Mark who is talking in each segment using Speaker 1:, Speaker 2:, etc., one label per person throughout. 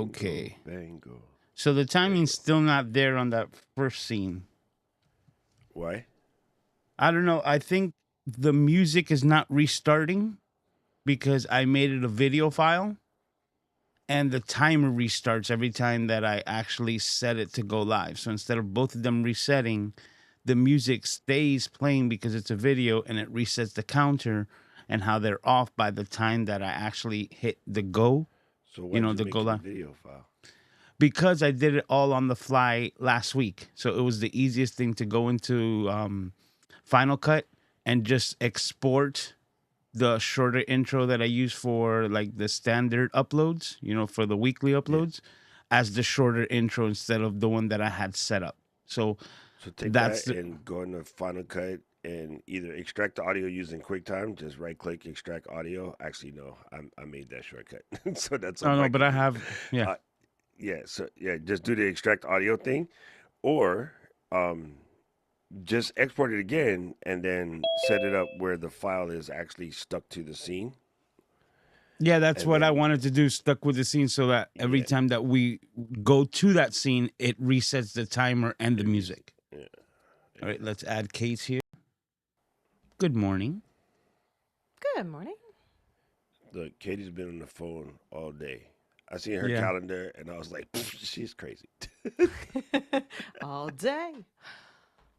Speaker 1: Okay.
Speaker 2: Bango.
Speaker 1: So the timing's still not there on that first scene.
Speaker 2: Why?
Speaker 1: I don't know. I think the music is not restarting because I made it a video file and the timer restarts every time that I actually set it to go live. So instead of both of them resetting, the music stays playing because it's a video and it resets the counter and how they're off by the time that I actually hit the go,
Speaker 2: So why'd you
Speaker 1: the
Speaker 2: make
Speaker 1: go
Speaker 2: it a
Speaker 1: live.
Speaker 2: video file?
Speaker 1: Because I did it all on the fly last week. So it was the easiest thing to go into Final Cut and just export the shorter intro that I use for like the standard uploads, for the weekly uploads, as the shorter intro instead of the one that I had set up. So
Speaker 2: So take
Speaker 1: that's
Speaker 2: that and go into Final Cut and either extract the audio using QuickTime. Just right click, extract audio. Actually, no, I made that shortcut, so that's
Speaker 1: oh
Speaker 2: something
Speaker 1: no,
Speaker 2: I
Speaker 1: but
Speaker 2: can
Speaker 1: I
Speaker 2: do.
Speaker 1: have
Speaker 2: Uh, just do the extract audio thing, or just export it again and then set it up where the file is actually stuck to the scene.
Speaker 1: Yeah, that's
Speaker 2: And
Speaker 1: what I
Speaker 2: then,
Speaker 1: wanted to do, stuck with the scene so that every
Speaker 2: yeah,
Speaker 1: time that we go to that scene, it resets the timer and the music.
Speaker 2: yeah,
Speaker 1: All right, let's add Kate here. Good morning.
Speaker 3: Good morning.
Speaker 2: Look, Katie's been on the phone all day. I seen her
Speaker 1: Yeah.
Speaker 2: calendar and I was like, she's crazy.
Speaker 3: All day.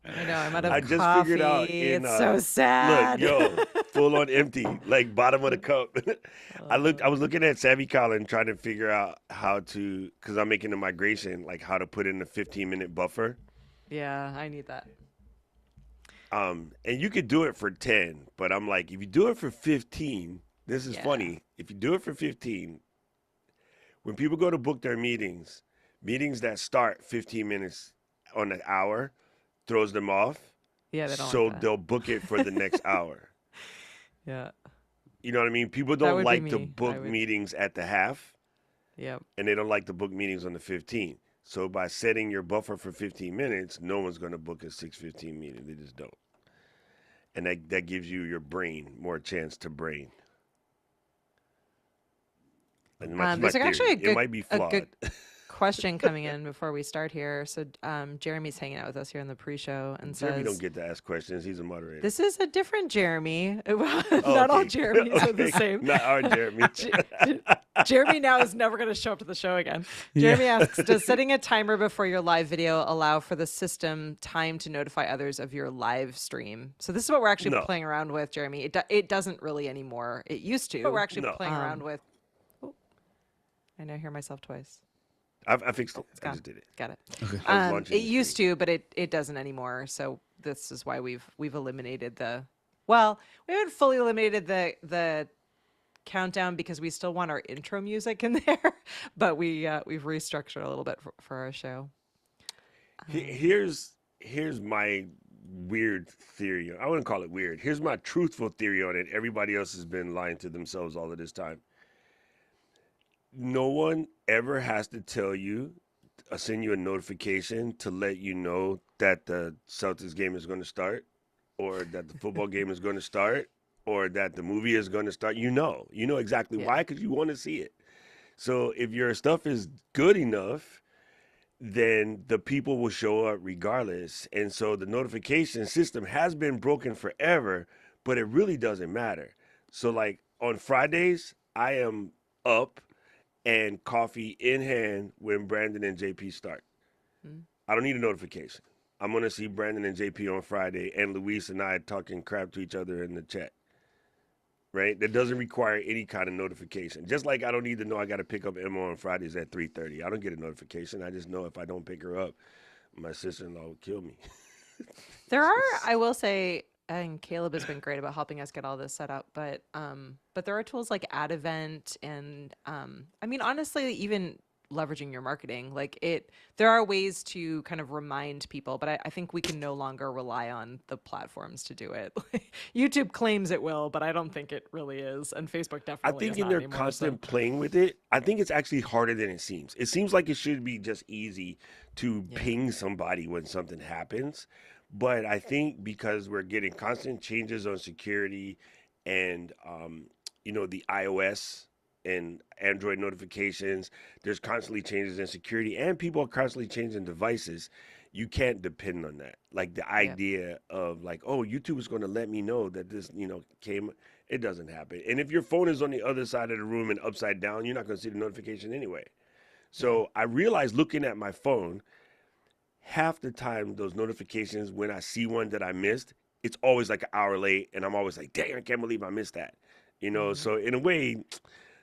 Speaker 3: I know, I'm out of
Speaker 2: I
Speaker 3: coffee.
Speaker 2: just figured out
Speaker 3: It's so sad.
Speaker 2: look, yo, full on empty, like bottom of the cup. I was looking at Savvy Colin trying to figure out how to, because I'm making a migration, like how to put in a 15-minute buffer.
Speaker 3: Yeah, I need that.
Speaker 2: And you could do it for 10, but I'm like, if you do it for 15, this is funny. If you do it for 15, when people go to book their meetings that start 15 minutes on an hour throws them off.
Speaker 3: Yeah, they don't
Speaker 2: so
Speaker 3: like that.
Speaker 2: they'll book it for the next hour.
Speaker 3: Yeah.
Speaker 2: You know what I mean? People
Speaker 3: That
Speaker 2: don't
Speaker 3: would be
Speaker 2: like to
Speaker 3: me.
Speaker 2: book meetings at the half,
Speaker 3: Yep.
Speaker 2: and they don't like to book meetings on the 15. So by setting your buffer for 15 minutes, no one's going to book a 6:15 meeting. They just don't. And that gives you your brain more chance to brain. And
Speaker 3: There's actually
Speaker 2: it might be flawed.
Speaker 3: a good question coming in before we start here. So Jeremy's hanging out with us here in the pre-show and
Speaker 2: Jeremy
Speaker 3: says,
Speaker 2: don't get to ask questions. He's a moderator.
Speaker 3: "This is a different Jeremy. Not all Jeremys are the same.
Speaker 2: Not our Jeremy.
Speaker 3: Jeremy now is never going to show up to the show again." Jeremy asks, "Does setting a timer before your live video allow for the system time to notify others of your live stream?" So this is what we're actually playing around with, Jeremy. It doesn't really anymore. It used to. But we're actually playing around with. Oh, I now hear myself twice.
Speaker 2: I fixed it.
Speaker 3: I
Speaker 2: just did it.
Speaker 3: Got it.
Speaker 2: Okay.
Speaker 3: It used to, but it doesn't anymore. So this is why we've eliminated the. Well, we haven't fully eliminated the countdown because we still want our intro music in there, but we've restructured a little bit for our show.
Speaker 2: Here's my weird theory. I wouldn't call it weird. Here's my truthful theory on it. Everybody else has been lying to themselves all of this time. No one ever has to tell you, send you a notification to let you know that the Celtics game is going to start, or that the football game is going to start, or that the movie is going to start. You know exactly why, because you want to see it. So if your stuff is good enough, then the people will show up regardless. And so the notification system has been broken forever, but it really doesn't matter. So like on Fridays, I am up and coffee in hand when Brandon and JP start. I don't need a notification. I'm going to see Brandon and JP on Friday, and Luis and I talking crap to each other in the chat. Right? That doesn't require any kind of notification. Just like I don't need to know I got to pick up Emma on Fridays at 3:30. I don't get a notification. I just know if I don't pick her up, my sister-in-law will kill me.
Speaker 3: There are, I will say, and Caleb has been great about helping us get all this set up, but there are tools like Ad Event and I mean, honestly, even leveraging your marketing, there are ways to kind of remind people, but I think we can no longer rely on the platforms to do it. YouTube claims it will, but I don't think it really is, and Facebook definitely.
Speaker 2: I think in their constant playing with it, I think it's actually harder than it seems. It seems like it should be just easy to ping somebody when something happens. But I think because we're getting constant changes on security and, the iOS in Android notifications. There's constantly changes in security, and people are constantly changing devices. You can't depend on that. Like the
Speaker 3: Yep.
Speaker 2: idea of like, oh, YouTube is going to let me know that this, came. It doesn't happen. And if your phone is on the other side of the room and upside down, you're not going to see the notification anyway.
Speaker 3: Yeah.
Speaker 2: So I realized looking at my phone, half the time those notifications when I see one that I missed, it's always like an hour late, and I'm always like, dang, I can't believe I missed that.
Speaker 3: Mhm.
Speaker 2: So in a way,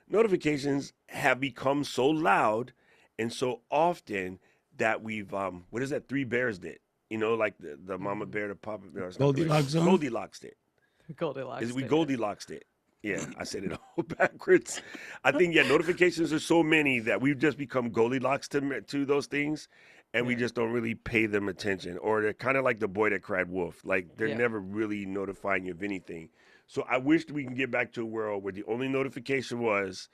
Speaker 2: notifications have become so loud and so often that we've what is that Three Bears did? Like the mama
Speaker 3: Mhm.
Speaker 2: bear, the papa bear. It's not the right
Speaker 1: Goldilocks
Speaker 2: word.
Speaker 1: zone.
Speaker 2: Goldilocks did.
Speaker 3: Goldilocks
Speaker 2: Is we
Speaker 3: did it.
Speaker 2: Goldilocks it? Yeah, I said it all backwards. I think notifications are so many that we've just become Goldilocks to those things, and we
Speaker 3: Yeah.
Speaker 2: just don't really pay them attention. Or they're kind of like the boy that cried wolf. Like they're
Speaker 3: Yeah.
Speaker 2: never really notifying you of anything. So I wish we can get back to a world where the only notification was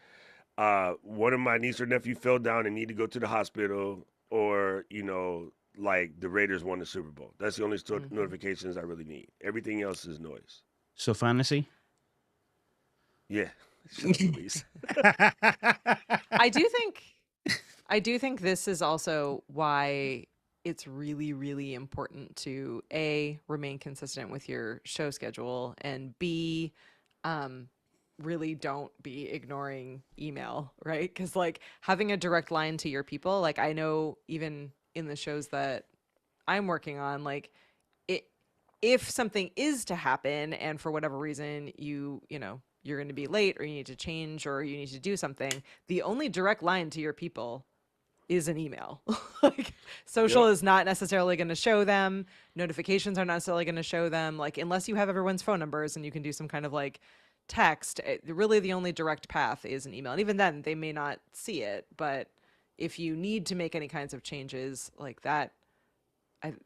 Speaker 2: one of my niece or nephew fell down and need to go to the hospital, or like the Raiders won the Super Bowl. That's the only
Speaker 3: Mhm.
Speaker 2: notifications I really need. Everything else is noise.
Speaker 1: So fantasy.
Speaker 2: Yeah. Shut up, Luis.
Speaker 3: I do think this is also why it's really, really important to A, remain consistent with your show schedule, and B, um, really don't be ignoring email, right? Because like having a direct line to your people, like I know even in the shows that I'm working on, like it if something is to happen and for whatever reason you're going to be late or you need to change or you need to do something, the only direct line to your people is an email. Like social
Speaker 2: Yep.
Speaker 3: is not necessarily going to show them, notifications are not necessarily going to show them, like unless you have everyone's phone numbers and you can do some kind of like text, really the only direct path is an email. And even then they may not see it, but if you need to make any kinds of changes like that,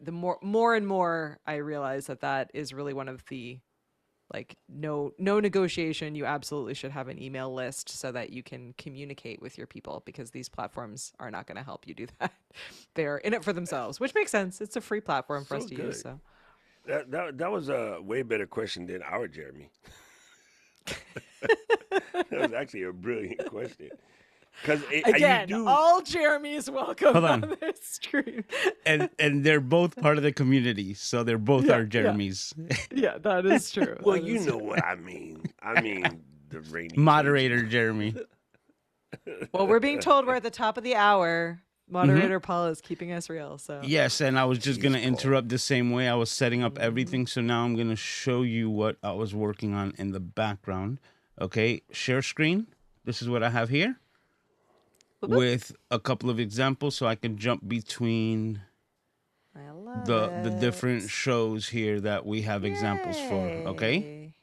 Speaker 3: the more and more I realize that that is really one of the like no negotiation. You absolutely should have an email list so that you can communicate with your people, because these platforms are not going to help you do that. They're in it for themselves, which makes sense. It's a free platform for us
Speaker 2: So
Speaker 3: to use.
Speaker 2: good.
Speaker 3: So
Speaker 2: That was a way better question than our Jeremy. That was actually a brilliant question. Because you
Speaker 3: again,
Speaker 2: do.
Speaker 3: all Jeremy's welcome
Speaker 1: Hold
Speaker 3: on
Speaker 1: on.
Speaker 3: this screen.
Speaker 1: And they're both part of the community, so they're both our
Speaker 3: Yeah,
Speaker 1: Jeremys.
Speaker 3: yeah, that is true.
Speaker 2: Well,
Speaker 3: That
Speaker 2: you
Speaker 3: is
Speaker 2: know
Speaker 3: true.
Speaker 2: what I mean. I mean the rainy
Speaker 1: Moderator
Speaker 2: Cajun.
Speaker 1: Jeremy.
Speaker 3: Well, we're being told we're at the top of the hour.
Speaker 1: Hmm.
Speaker 3: Moderator Paul is keeping us real. So
Speaker 1: Yes, and I was just
Speaker 2: Jeez,
Speaker 1: gonna
Speaker 2: Paul.
Speaker 1: interrupt the same way I was setting up
Speaker 3: Mhm.
Speaker 1: everything. So now I'm gonna show you what I was working on in the background. Okay, share screen. This is what I have here
Speaker 3: Boop, boop.
Speaker 1: with a couple of examples, so I can jump between
Speaker 3: I love
Speaker 1: the different
Speaker 3: it.
Speaker 1: shows here that we have examples for. Okay,
Speaker 3: Yay.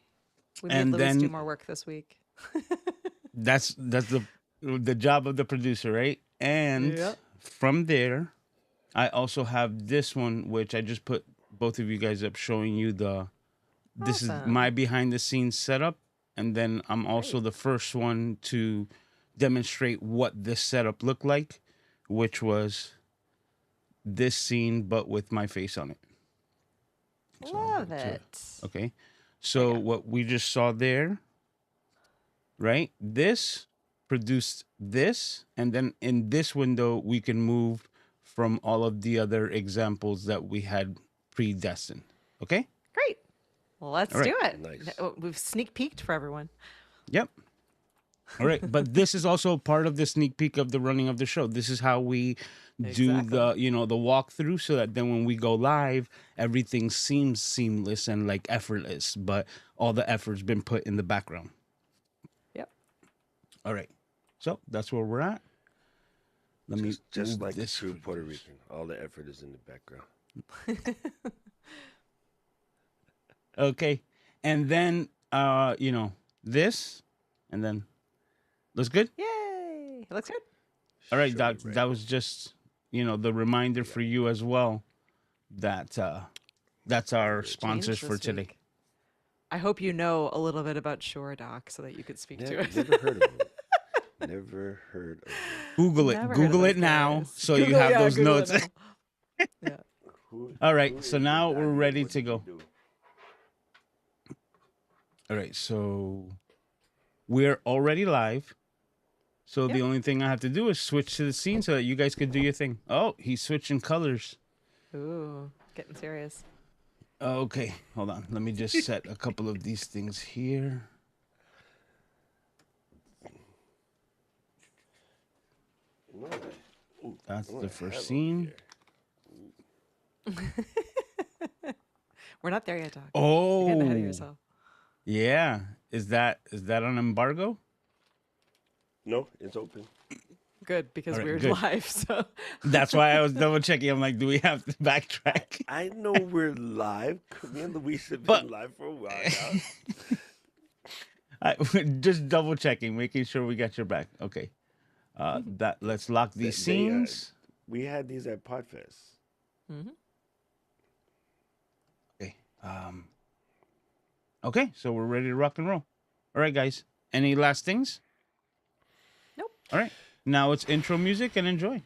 Speaker 3: We made
Speaker 1: and
Speaker 3: Louis do
Speaker 1: then
Speaker 3: more work this week.
Speaker 1: that's the job of the producer, right? And
Speaker 3: Yep.
Speaker 1: from there, I also have this one, which I just put both of you guys up, showing you this is my
Speaker 3: Awesome.
Speaker 1: behind the scenes setup, and then I'm also
Speaker 3: Great.
Speaker 1: the first one to demonstrate what this setup looked like, which was this scene but with my face on it. So I'll
Speaker 3: Love
Speaker 1: go to
Speaker 3: it.
Speaker 1: okay.
Speaker 3: There
Speaker 1: So
Speaker 3: you go.
Speaker 1: what we just saw there, right? This produced this, and then in this window we can move from all of the other examples that we had predestined. Okay?
Speaker 3: Great. Well, let's
Speaker 1: All right.
Speaker 3: do it.
Speaker 2: Nice.
Speaker 3: We've sneak peeked for everyone.
Speaker 1: Yep. All right. But this is also part of the sneak peek of the running of the show. This is how we do
Speaker 3: Exactly.
Speaker 1: the walkthrough, so that then when we go live, everything seems seamless and like effortless, but all the effort's been put in the background.
Speaker 3: Yep.
Speaker 1: All right. So that's where we're at. Let me
Speaker 2: Just
Speaker 1: move
Speaker 2: like a
Speaker 1: this
Speaker 2: true
Speaker 1: for
Speaker 2: Puerto
Speaker 1: you.
Speaker 2: Rican. All the effort is in the background.
Speaker 1: Okay. And then this, and then looks good.
Speaker 3: Yay. It looks good.
Speaker 1: All right,
Speaker 2: Show
Speaker 1: Doc.
Speaker 2: me right.
Speaker 1: That was just the reminder
Speaker 2: Yeah.
Speaker 1: for you as well that that's our
Speaker 2: Good.
Speaker 1: sponsors
Speaker 3: Change
Speaker 1: for
Speaker 3: this
Speaker 1: today.
Speaker 3: week. I hope you know a little bit about SureDoc so that you could speak to
Speaker 2: Never,
Speaker 3: it.
Speaker 2: never heard of him. Never heard of him.
Speaker 1: Google it.
Speaker 3: Never heard of
Speaker 1: Google
Speaker 3: those
Speaker 1: it now,
Speaker 3: guys.
Speaker 1: so you
Speaker 3: Google-
Speaker 1: have
Speaker 3: yeah,
Speaker 1: those
Speaker 3: Google it
Speaker 1: notes.
Speaker 3: now. Yeah.
Speaker 1: All
Speaker 2: Who
Speaker 1: right. So
Speaker 2: is
Speaker 1: now
Speaker 2: the
Speaker 1: we're
Speaker 2: guy?
Speaker 1: ready
Speaker 2: What
Speaker 1: to
Speaker 2: did he
Speaker 1: go.
Speaker 2: do?
Speaker 1: All right. So we're already live. So the
Speaker 3: Yep.
Speaker 1: only thing I have to do is switch to the scene so that you guys could do your thing. Oh, he's switching colors.
Speaker 3: Ooh, getting serious.
Speaker 1: Okay, hold on. Let me just set a couple of these things here. That's the first scene.
Speaker 3: We're not there yet, Doc. You're
Speaker 1: Oh,
Speaker 3: getting ahead of yourself.
Speaker 1: yeah. Is that on embargo?
Speaker 2: No, it's open.
Speaker 3: Good, because
Speaker 1: All right,
Speaker 3: we're
Speaker 1: good.
Speaker 3: live, so
Speaker 1: That's why I was double checking. I'm like, do we have to backtrack?
Speaker 2: I know we're live. Me and Luis have been
Speaker 1: But-
Speaker 2: live for a while now.
Speaker 1: Just double checking, making sure we got your back. Okay. That let's lock these
Speaker 2: They,
Speaker 1: scenes.
Speaker 2: We had these at Podfest.
Speaker 1: Okay. Okay, so we're ready to rock and roll. All right, guys. Any last things?
Speaker 3: Nope.
Speaker 1: All right. Now it's intro music and enjoy.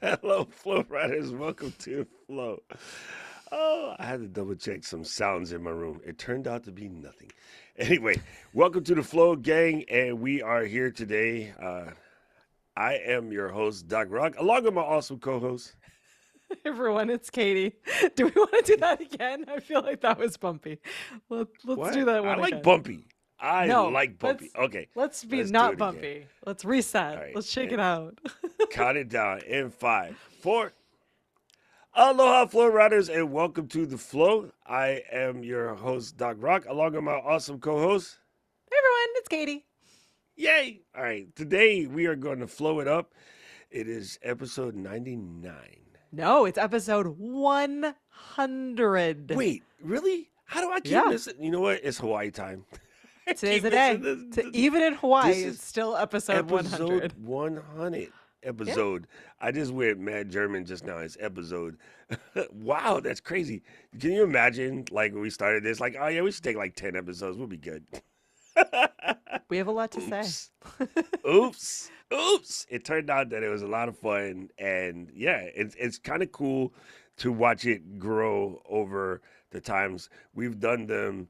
Speaker 2: Hello, Flow Riders. Welcome to Flow. Oh, I had to double check some sounds in my room. It turned out to be nothing. Anyway, welcome to the Flow Gang, and we are here today. I am your host, Doc Rock, along with my awesome co-host.
Speaker 3: Everyone, it's Katie. Do we want to do that again? I feel like that was bumpy. Let's
Speaker 2: What?
Speaker 3: do that one
Speaker 2: I like
Speaker 3: again.
Speaker 2: bumpy. I
Speaker 3: No,
Speaker 2: like bumpy. Okay,
Speaker 3: Let's be
Speaker 2: let's do
Speaker 3: not
Speaker 2: it again.
Speaker 3: bumpy. Let's reset.
Speaker 2: All right,
Speaker 3: Let's shake it
Speaker 2: and-
Speaker 3: out.
Speaker 2: count it down in 5, 4. Aloha, Flow Riders, and welcome to the Flow. I am your host, Doc Rock, along with my awesome co-host.
Speaker 3: Hey everyone, it's Katie.
Speaker 2: Yay! All right, today we are going to flow it up. It is episode 99.
Speaker 3: No, it's episode 100.
Speaker 2: Wait, really? How do I keep
Speaker 3: Yeah.
Speaker 2: missing? You know what? It's Hawaii time. I
Speaker 3: Today's
Speaker 2: keep
Speaker 3: the day.
Speaker 2: missing this-
Speaker 3: Even in Hawaii,
Speaker 2: this
Speaker 3: it's
Speaker 2: is
Speaker 3: still episode 100.
Speaker 2: episode 100. Episode. I just went mad German just now. It's episode. Wow, that's crazy. Can you imagine, like, when we started this? Like, oh, yeah, we should take like 10 episodes. We'll be good.
Speaker 3: We have a lot to say.
Speaker 2: Oops. Oops. It turned out that it was a lot of fun. And yeah, it's kind of cool to watch it grow over the times. We've done them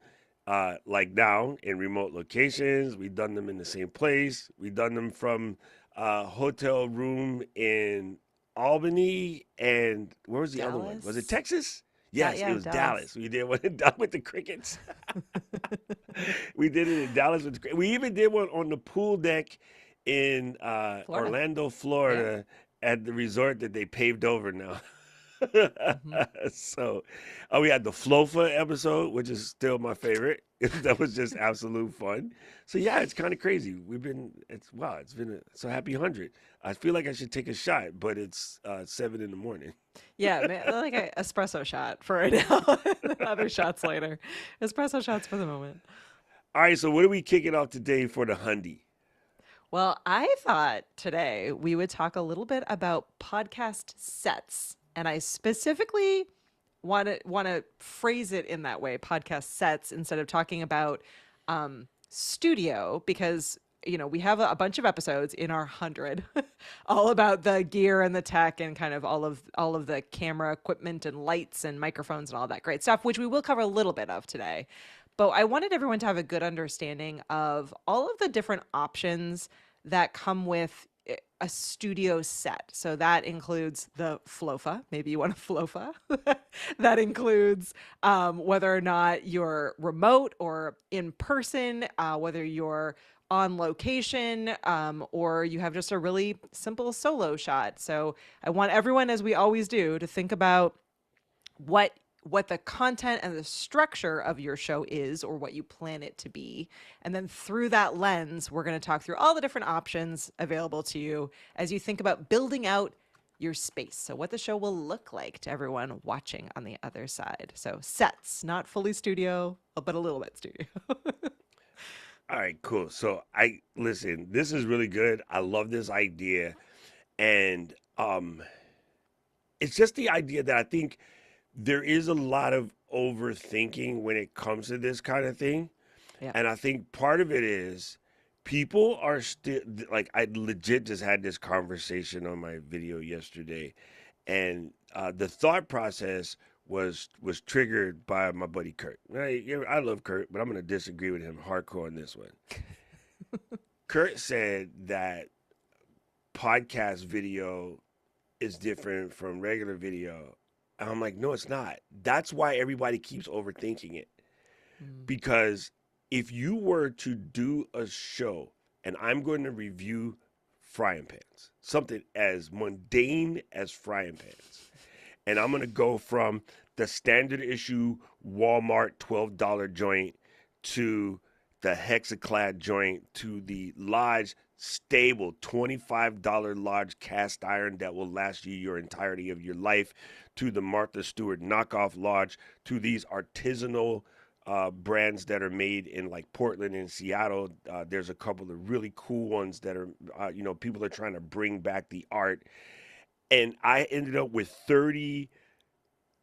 Speaker 2: like now in remote locations. We've done them in the same place. We've done them from a hotel room in Albany. And where was the other one? Was it
Speaker 3: Dallas?
Speaker 2: Texas? Yes,
Speaker 3: yeah,
Speaker 2: it was
Speaker 3: Dallas.
Speaker 2: Dallas. We did one with the crickets. We did it in Dallas with the crickets. We even did one on the pool deck in Orlando, Florida, at the resort that they paved over now. So, we had the Flofa episode, which is still my favorite. That was just absolute fun. So yeah, it's kind of crazy. It's been so happy 100. I feel like I should take a shot, but it's 7 in the morning.
Speaker 3: Yeah, man, like an espresso shot for right now. Other shots later. Espresso shots for the moment.
Speaker 2: All right, so what are we kicking off today for the Hundy?
Speaker 3: Well, I thought today we would talk a little bit about podcast sets, and I specifically want to phrase it in that way, podcast sets, instead of talking about studio, because we have a bunch of episodes in our 100 all about the gear and the tech and kind of all of the camera equipment and lights and microphones and all that great stuff, which we will cover a little bit of today. But I wanted everyone to have a good understanding of all of the different options that come with a studio set. So that includes the Flofa. Maybe you want a Flofa. That includes whether or not you're remote or in person, whether you're on location, or you have just a really simple solo shot. So I want everyone, as we always do, to think about what the content and the structure of your show is, or what you plan it to be. And then through that lens, we're going to talk through all the different options available to you as you think about building out your space. So what the show will look like to everyone watching on the other side. So sets, not fully studio, but a little bit studio.
Speaker 2: All right, cool. So listen, this is really good. I love this idea. And it's just the idea that I think there is a lot of overthinking when it comes to this kind of thing.
Speaker 3: Yeah.
Speaker 2: And I think part of it is people are still like, I legit just had this conversation on my video yesterday, and the thought process was triggered by my buddy Kurt. I love Kurt, but I'm gonna disagree with him hardcore on this one. Kurt said that podcast video is different from regular video. And I'm like, no, it's not. That's why everybody keeps overthinking it.
Speaker 3: Mm.
Speaker 2: Because if you were to do a show and I'm going to review frying pans, something as mundane as frying pans, and I'm going to go from the standard issue Walmart $12 joint to the Hexaclad joint to the Lodge stable $25 Lodge cast iron that will last you your entirety of your life, to the Martha Stewart knockoff Lodge, to these artisanal brands that are made in like Portland and Seattle. There's a couple of really cool ones that are, people are trying to bring back the art. And I ended up with 30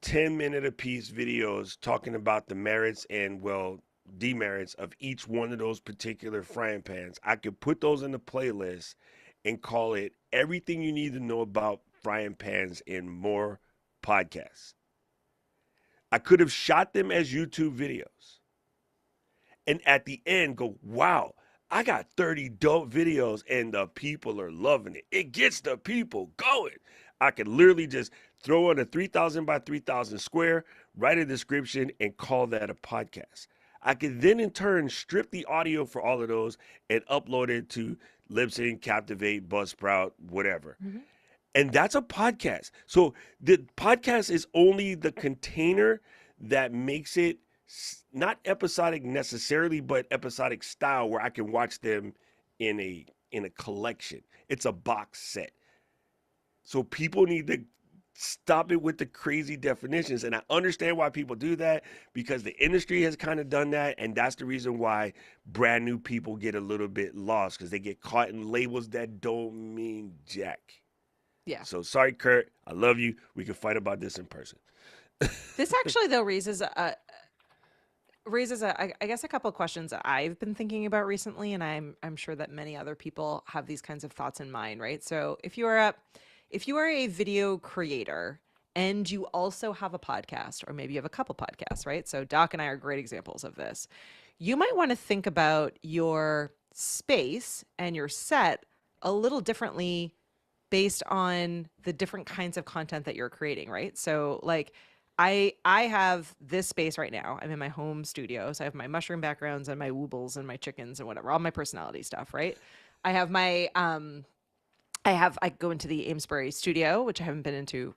Speaker 2: 10-minute apiece videos talking about the merits and, well, demerits of each one of those particular frying pans. I could put those in the playlist and call it Everything You Need to Know About Frying Pans and More Podcasts. I could have shot them as YouTube videos. And at the end go, wow, I got 30 dope videos and the people are loving it. It gets the people going. I could literally just throw on a 3,000 by 3,000 square, write a description, and call that a podcast. I could then in turn strip the audio for all of those and upload it to Libsyn, Captivate, Buzzsprout, whatever.
Speaker 3: Mm-hmm.
Speaker 2: And that's a podcast. So the podcast is only the container that makes it not episodic necessarily, but episodic style, where I can watch them in a collection. It's a box set. So people need to stop it with the crazy definitions. And I understand why people do that, because the industry has kind of done that. And that's the reason why brand new people get a little bit lost, because they get caught in labels that don't mean jack.
Speaker 3: Yeah.
Speaker 2: So sorry, Kurt. I love you. We can fight about this in person.
Speaker 3: This actually, though, raises I guess a couple of questions that I've been thinking about recently, and I'm sure that many other people have these kinds of thoughts in mind, right? So if you are a video creator and you also have a podcast, or maybe you have a couple podcasts, right? So Doc and I are great examples of this. You might want to think about your space and your set a little differently based on the different kinds of content that you're creating, right? So like I have this space right now. I'm in my home studio. So I have my mushroom backgrounds and my woobles and my chickens and whatever, all my personality stuff, right? I have my I go into the Amesbury studio, which I haven't been into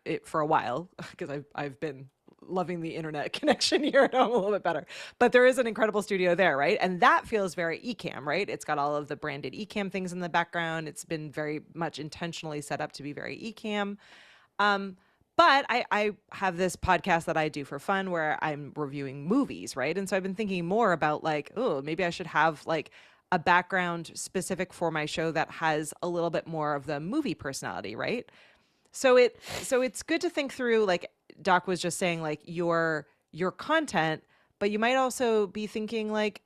Speaker 3: it for a while because I've been loving the internet connection here at home a little bit better. But there is an incredible studio there, right? And that feels very Ecamm, right? It's got all of the branded Ecamm things in the background. It's been very much intentionally set up to be very Ecamm. But I have this podcast that I do for fun where I'm reviewing movies, right? And so I've been thinking more about like, oh, maybe I should have like a background specific for my show that has a little bit more of the movie personality, right? So it's good to think through, like Doc was just saying, like your content, but you might also be thinking like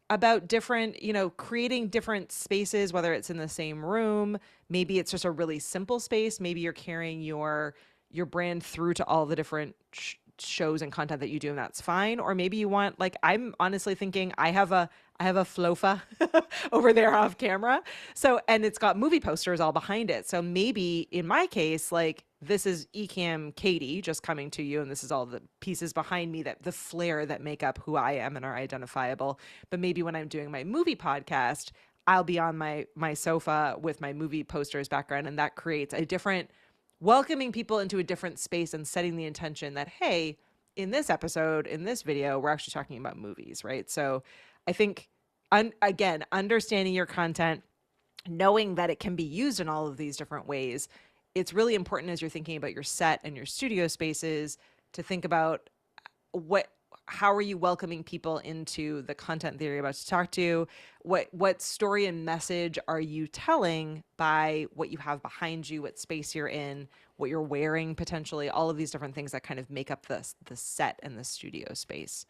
Speaker 3: about different, creating different spaces, whether it's in the same room, maybe it's just a really simple space, maybe you're carrying your brand through to all the different shows and content that you do, and that's fine. Or maybe you want, like, I'm honestly thinking I have a Flofa over there off camera. So, and it's got movie posters all behind it. So maybe in my case, like this is Ecamm Katie just coming to you, and this is all the pieces behind me, that the flair that make up who I am and are identifiable. But maybe when I'm doing my movie podcast, I'll be on my sofa with my movie posters background, and that creates a different, welcoming people into a different space and setting the intention that, hey, in this episode, in this video, we're actually talking about movies, right? So I think, again, understanding your content, knowing that it can be used in all of these different ways, it's really important as you're thinking about your set and your studio spaces to think about how are you welcoming people into the content that you're about to talk to? What story and message are you telling by what you have behind you, what space you're in, what you're wearing potentially, all of these different things that kind of make up the set and the studio space.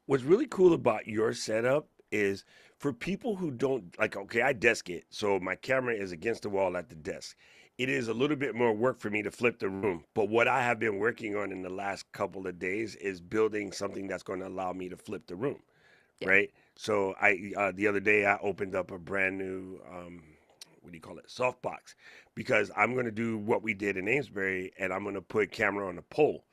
Speaker 2: What's really cool about your setup is for people who don't like, okay, I desk it, so my camera is against the wall at the desk. It is a little bit more work for me to flip the room. But what I have been working on in the last couple of days is building something that's going to allow me to flip the room,
Speaker 3: Yeah.
Speaker 2: right? So the other day I opened up a brand new what do you call it, softbox, because I'm going to do what we did in Amesbury, and I'm going to put camera on a pole.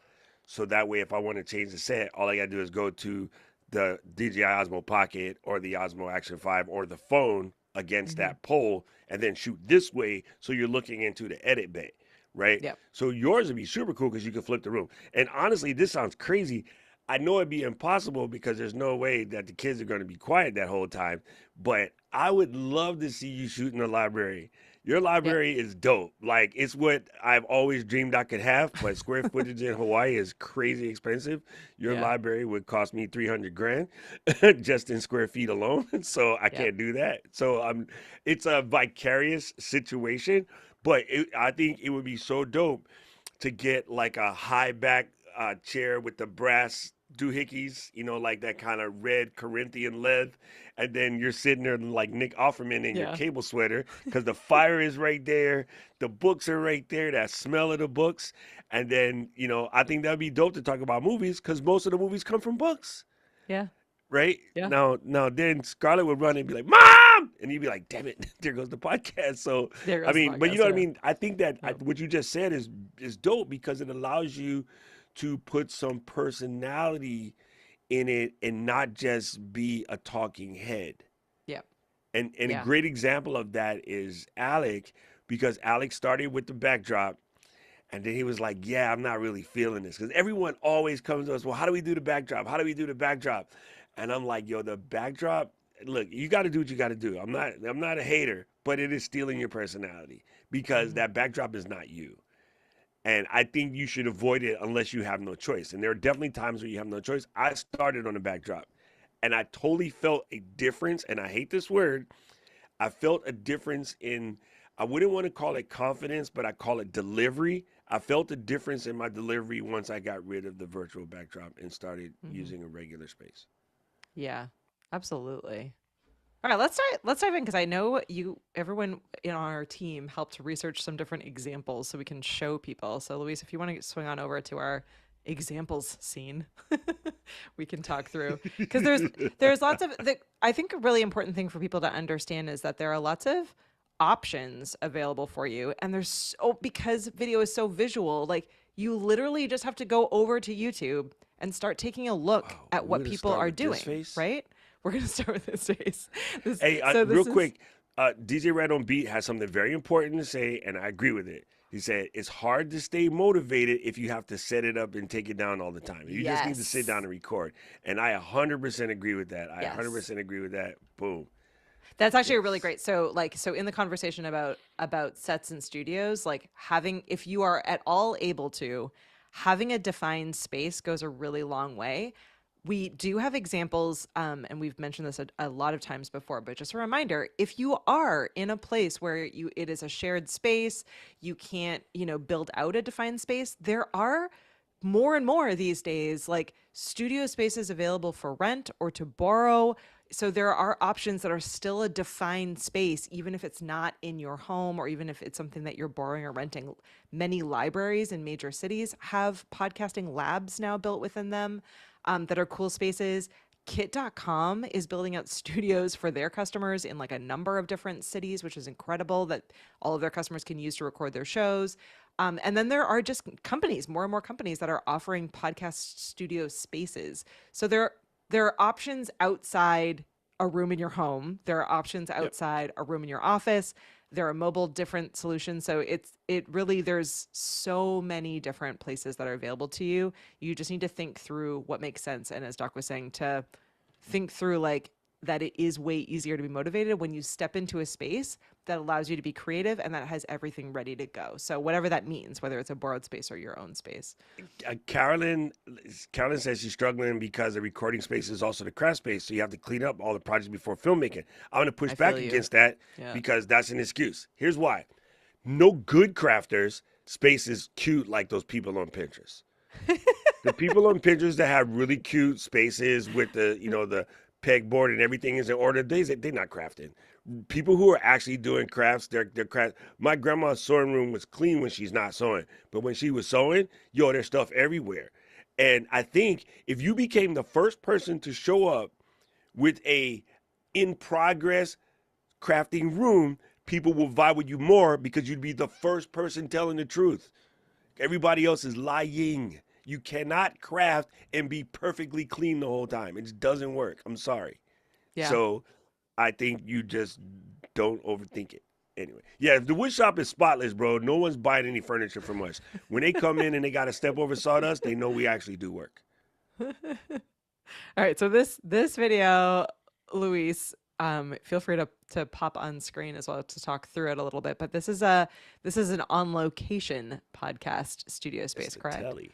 Speaker 2: So that way, if I want to change the set, all I got to do is go to the DJI Osmo Pocket or the Osmo Action 5 or the phone against
Speaker 3: Mm-hmm.
Speaker 2: that pole and then shoot this way. So you're looking into the edit bay, right?
Speaker 3: Yep.
Speaker 2: So yours would be super cool because you can flip the room. And honestly, this sounds crazy. I know it'd be impossible because there's no way that the kids are going to be quiet that whole time. But I would love to see you shoot in the library. Your
Speaker 3: Yep.
Speaker 2: library is dope. Like, it's what I've always dreamed I could have, but square footage in Hawaii is crazy expensive. Your
Speaker 3: Yeah.
Speaker 2: library would cost me 300 grand just in square feet alone. So I
Speaker 3: Yep.
Speaker 2: can't do that. So it's a vicarious situation, but I think it would be so dope to get like a high back chair with the brass doohickeys, like that kind of red Corinthian leather. And then you're sitting there like Nick Offerman in your
Speaker 3: Yeah.
Speaker 2: cable sweater because the fire is right there. The books are right there, that smell of the books. And then, I think that'd be dope to talk about movies because most of the movies come from books,
Speaker 3: Yeah.
Speaker 2: right?
Speaker 3: Yeah.
Speaker 2: Now, then Scarlett would run and be like, "Mom!" And you'd be like, "Damn it, there goes the podcast." So,
Speaker 3: There
Speaker 2: I
Speaker 3: goes the
Speaker 2: mean, but you know
Speaker 3: podcast.
Speaker 2: what I
Speaker 3: Yeah.
Speaker 2: mean? I think that
Speaker 3: Yep.
Speaker 2: what you just said is dope because it allows you to put some personality in it and not just be a talking head.
Speaker 3: Yep.
Speaker 2: And a
Speaker 3: Yeah.
Speaker 2: great example of that is Alec, because Alec started with the backdrop and then he was like, "Yeah, I'm not really feeling this." Because everyone always comes to us, "Well, how do we do the backdrop? How do we do the backdrop?" And I'm like, "Yo, the backdrop, look, you got to do what you got to do. I'm not a hater, but it is stealing your personality because
Speaker 3: Mm-hmm.
Speaker 2: that backdrop is not you. And I think you should avoid it unless you have no choice. And there are definitely times where you have no choice. I started on a backdrop and I totally felt a difference. And I hate this word. I felt a difference in, I wouldn't want to call it confidence, but I call it delivery. I felt a difference in my delivery once I got rid of the virtual backdrop and started
Speaker 3: Mm-hmm.
Speaker 2: using a regular space.
Speaker 3: Yeah. Absolutely. All right, let's dive in because I know everyone in our team helped research some different examples so we can show people. So Luis, if you want to swing on over to our examples scene, we can talk through because there's lots of I think a really important thing for people to understand is that there are lots of options available for you, and there's because video is so visual, like you literally just have to go over to YouTube and start taking a look
Speaker 2: Wow,
Speaker 3: at
Speaker 2: we're
Speaker 3: what
Speaker 2: going to
Speaker 3: people
Speaker 2: start
Speaker 3: are
Speaker 2: with this
Speaker 3: doing,
Speaker 2: face?
Speaker 3: right? We're gonna start with this face.
Speaker 2: Hey,
Speaker 3: So
Speaker 2: real
Speaker 3: this is
Speaker 2: quick, DJ Red on Beat has something very important to say, and I agree with it. He said it's hard to stay motivated if you have to set it up and take it down all the time. You just need to sit down
Speaker 3: yes,
Speaker 2: and record. And I 100% agree with that. I
Speaker 3: yes.
Speaker 2: 100% agree with that. Boom.
Speaker 3: That's actually a really
Speaker 2: Yes.
Speaker 3: great. So in the conversation about sets and studios, like having if you are at all able to, having a defined space goes a really long way. We do have examples, and we've mentioned this a lot of times before, but just a reminder, if you are in a place where it is a shared space, you can't, build out a defined space, there are more and more these days like studio spaces available for rent or to borrow. So there are options that are still a defined space, even if it's not in your home or even if it's something that you're borrowing or renting. Many libraries in major cities have podcasting labs now built within them, that are cool spaces. Kit.com is building out studios for their customers in like a number of different cities, which is incredible that all of their customers can use to record their shows. And then there are just companies, more and more companies that are offering podcast studio spaces. So there are options outside a room in your home. There are options
Speaker 2: Yep.
Speaker 3: outside a room in your office. There are mobile different solutions. So it really there's so many different places that are available to you. You just need to think through what makes sense. And as Doc was saying, to think through like that it is way easier to be motivated when you step into a space that allows you to be creative and that has everything ready to go. So whatever that means, whether it's a borrowed space or your own space.
Speaker 2: Carolyn says she's struggling because the recording space is also the craft space, so you have to clean up all the projects before filmmaking. I'm going to push
Speaker 3: I
Speaker 2: back
Speaker 3: feel you.
Speaker 2: against that
Speaker 3: Yeah.
Speaker 2: because that's an excuse. Here's why. No good crafters space is cute like those people on Pinterest. The people on Pinterest that have really cute spaces with the, the pegboard and everything is in order, they're not crafting. People who are actually doing crafts, they're craft. My grandma's sewing room was clean when she's not sewing, but when she was sewing, there's stuff everywhere. And I think if you became the first person to show up with a in progress crafting room, people will vibe with you more because you'd be the first person telling the truth. Everybody else is lying. You cannot craft and be perfectly clean the whole time. It just doesn't work. I'm sorry.
Speaker 3: Yeah.
Speaker 2: So I think you just don't overthink it. Anyway, yeah, if the wood shop is spotless, bro, no one's buying any furniture from us. When they come in and they got to step over sawdust, they know we actually do work.
Speaker 3: All right. So this video, Luis, feel free to pop on screen as well to talk through it a little bit. But this is an on location podcast studio space,
Speaker 2: It's the
Speaker 3: correct?
Speaker 2: telly.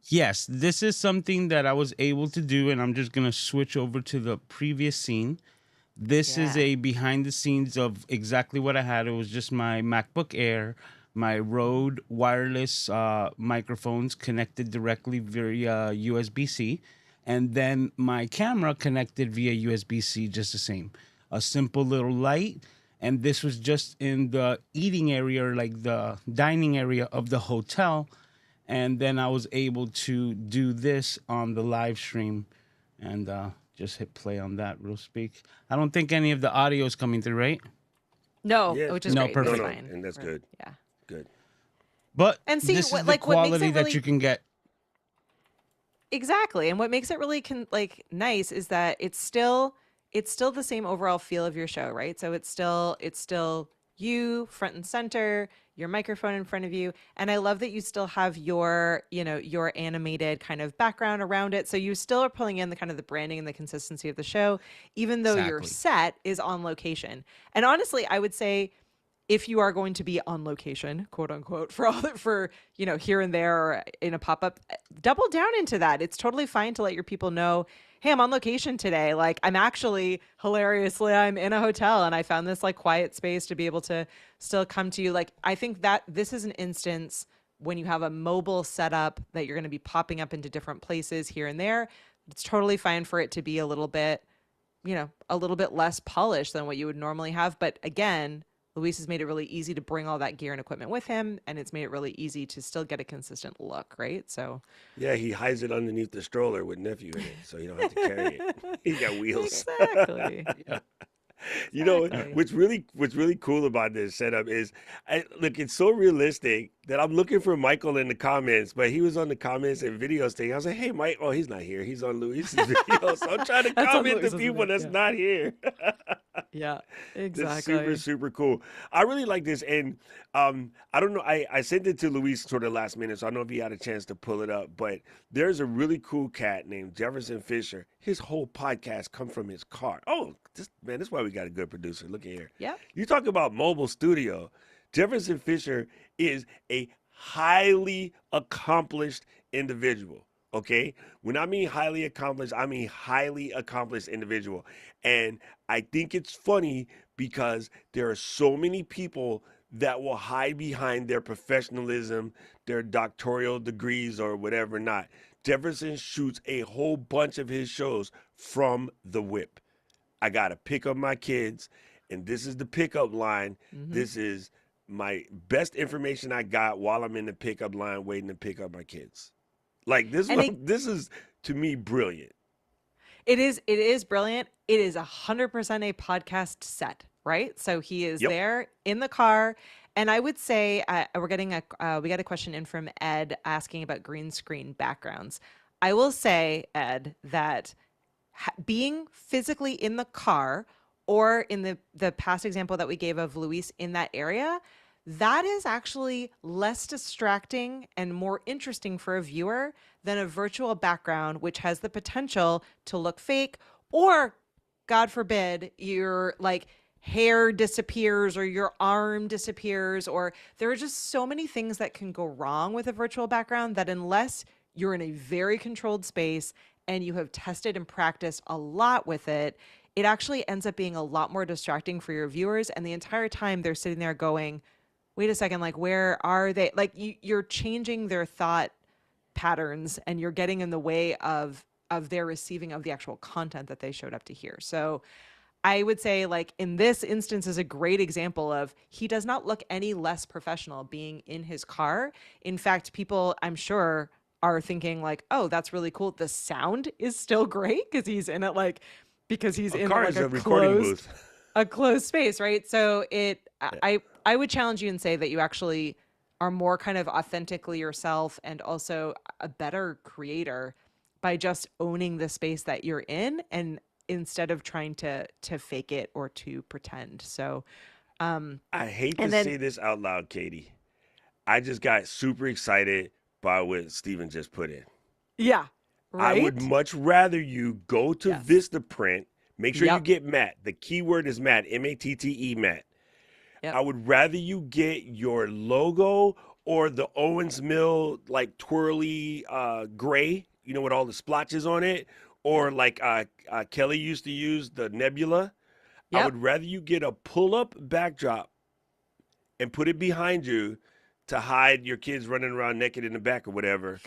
Speaker 1: Yes, this is something that I was able to do, and I'm just going to switch over to the previous scene. This is
Speaker 3: Yeah.
Speaker 1: a behind the scenes of exactly what I had. It was just my MacBook Air, my Rode wireless microphones connected directly via USB-C, and then my camera connected via USB-C just the same. A simple little light, and this was just in the eating area, or like the dining area of the hotel. And then I was able to do this on the live stream and just hit play on that real speak. I don't think any of the audio is coming through, right?
Speaker 3: No,
Speaker 2: Yeah.
Speaker 3: which is
Speaker 1: No,
Speaker 3: great. That's
Speaker 1: perfect.
Speaker 3: fine.
Speaker 2: And that's
Speaker 3: Right.
Speaker 2: good.
Speaker 3: Yeah.
Speaker 2: Good.
Speaker 1: But
Speaker 3: And see,
Speaker 1: this is
Speaker 3: what-
Speaker 1: the
Speaker 3: like, what makes
Speaker 1: quality
Speaker 3: it
Speaker 1: that
Speaker 3: really-
Speaker 1: you can get.
Speaker 3: Exactly. And what makes it really nice is that it's still the same overall feel of your show, right? So it's still you front and center, your microphone in front of you, and I love that you still have your animated kind of background around it. So you still are pulling in the kind of the branding and the consistency of the show, even though your
Speaker 1: Exactly.
Speaker 3: set is on location. And honestly, I would say if you are going to be on location, quote unquote, for here and there or in a pop-up, double down into that. It's totally fine to let your people know, hey, I'm on location today. Like, I'm actually hilariously, I'm in a hotel and I found this like quiet space to be able to still come to you. Like, I think that this is an instance when you have a mobile setup that you're going to be popping up into different places here and there. It's totally fine for it to be a little bit less polished than what you would normally have. But again, Luis has made it really easy to bring all that gear and equipment with him, and it's made it really easy to still get a consistent look, right? So
Speaker 2: Yeah, he hides it underneath the stroller with nephew in it, so you don't have to carry it. He got wheels.
Speaker 3: exactly.
Speaker 2: You know
Speaker 3: Exactly.
Speaker 2: what's really cool about this setup is, look, it's so realistic that I'm looking for Michael in the comments, but he was on the comments and videos thing. I was like, hey, Mike, oh, he's not here. He's on Luis's video, so I'm trying to
Speaker 3: That's on
Speaker 2: comment to
Speaker 3: Luis's
Speaker 2: people
Speaker 3: video,
Speaker 2: that's
Speaker 3: yeah.
Speaker 2: not here.
Speaker 3: Yeah,
Speaker 2: That's
Speaker 3: exactly.
Speaker 2: super cool. I really like this, and I don't know. I sent it to Luis sort of last minute, so I don't know if he had a chance to pull it up. But there's a really cool cat named Jefferson Fisher. His whole podcast come from his car. Oh, this is why we got a good producer. Look at here.
Speaker 3: Yep.
Speaker 2: You talk about mobile studio. Jefferson Fisher is a highly accomplished individual. Okay. When I mean highly accomplished, I mean highly accomplished individual. And I think it's funny because there are so many people that will hide behind their professionalism, their doctoral degrees or whatever not. Jefferson shoots a whole bunch of his shows from the whip. I got to pick up my kids, and this is the pickup line.
Speaker 3: Mhm.
Speaker 2: This is my best information I got while I'm in the pickup line waiting to pick up my kids. Like this,
Speaker 3: And
Speaker 2: this is to me brilliant.
Speaker 3: It is brilliant. It is 100% a podcast set, right? So he is
Speaker 2: Yep.
Speaker 3: there in the car. And I would say we got a question in from Ed asking about green screen backgrounds. I will say, Ed, that being physically in the car or in the past example that we gave of Luis in that area, that is actually less distracting and more interesting for a viewer than a virtual background, which has the potential to look fake or, God forbid, your like hair disappears or your arm disappears, or there are just so many things that can go wrong with a virtual background that unless you're in a very controlled space and you have tested and practiced a lot with it, it actually ends up being a lot more distracting for your viewers. And the entire time they're sitting there going, wait a second, like, where are they? Like, you're changing their thought patterns and you're getting in the way of their receiving of the actual content that they showed up to hear. So I would say, like, in this instance is a great example of he does not look any less professional being in his car. In fact, people, I'm sure, are thinking like, oh, that's really cool. The sound is still great because he's in it, like, because he's
Speaker 2: A
Speaker 3: in
Speaker 2: car
Speaker 3: like
Speaker 2: is a recording booth.
Speaker 3: a closed space, right? So I would challenge you and say that you actually are more kind of authentically yourself and also a better creator by just owning the space that you're in, and instead of trying to fake it or to pretend. So
Speaker 2: I hate to
Speaker 3: and then
Speaker 2: say this out loud, Katie. I just got super excited by what Steven just put in.
Speaker 3: yeah,
Speaker 2: I would
Speaker 3: right?
Speaker 2: much rather you go to
Speaker 3: Yes.
Speaker 2: Vistaprint. Make sure you
Speaker 3: Yep.
Speaker 2: get matte. The keyword is matte, M-A-T-T-E, matte.
Speaker 3: Yep.
Speaker 2: I would rather you get your logo or the Owens Mill like twirly gray, you know, with all the splotches on it, or
Speaker 3: Yep.
Speaker 2: like Kelly used to use the Nebula. I
Speaker 3: Yep.
Speaker 2: would rather you get a pull-up backdrop and put it behind you to hide your kids running around naked in the back or whatever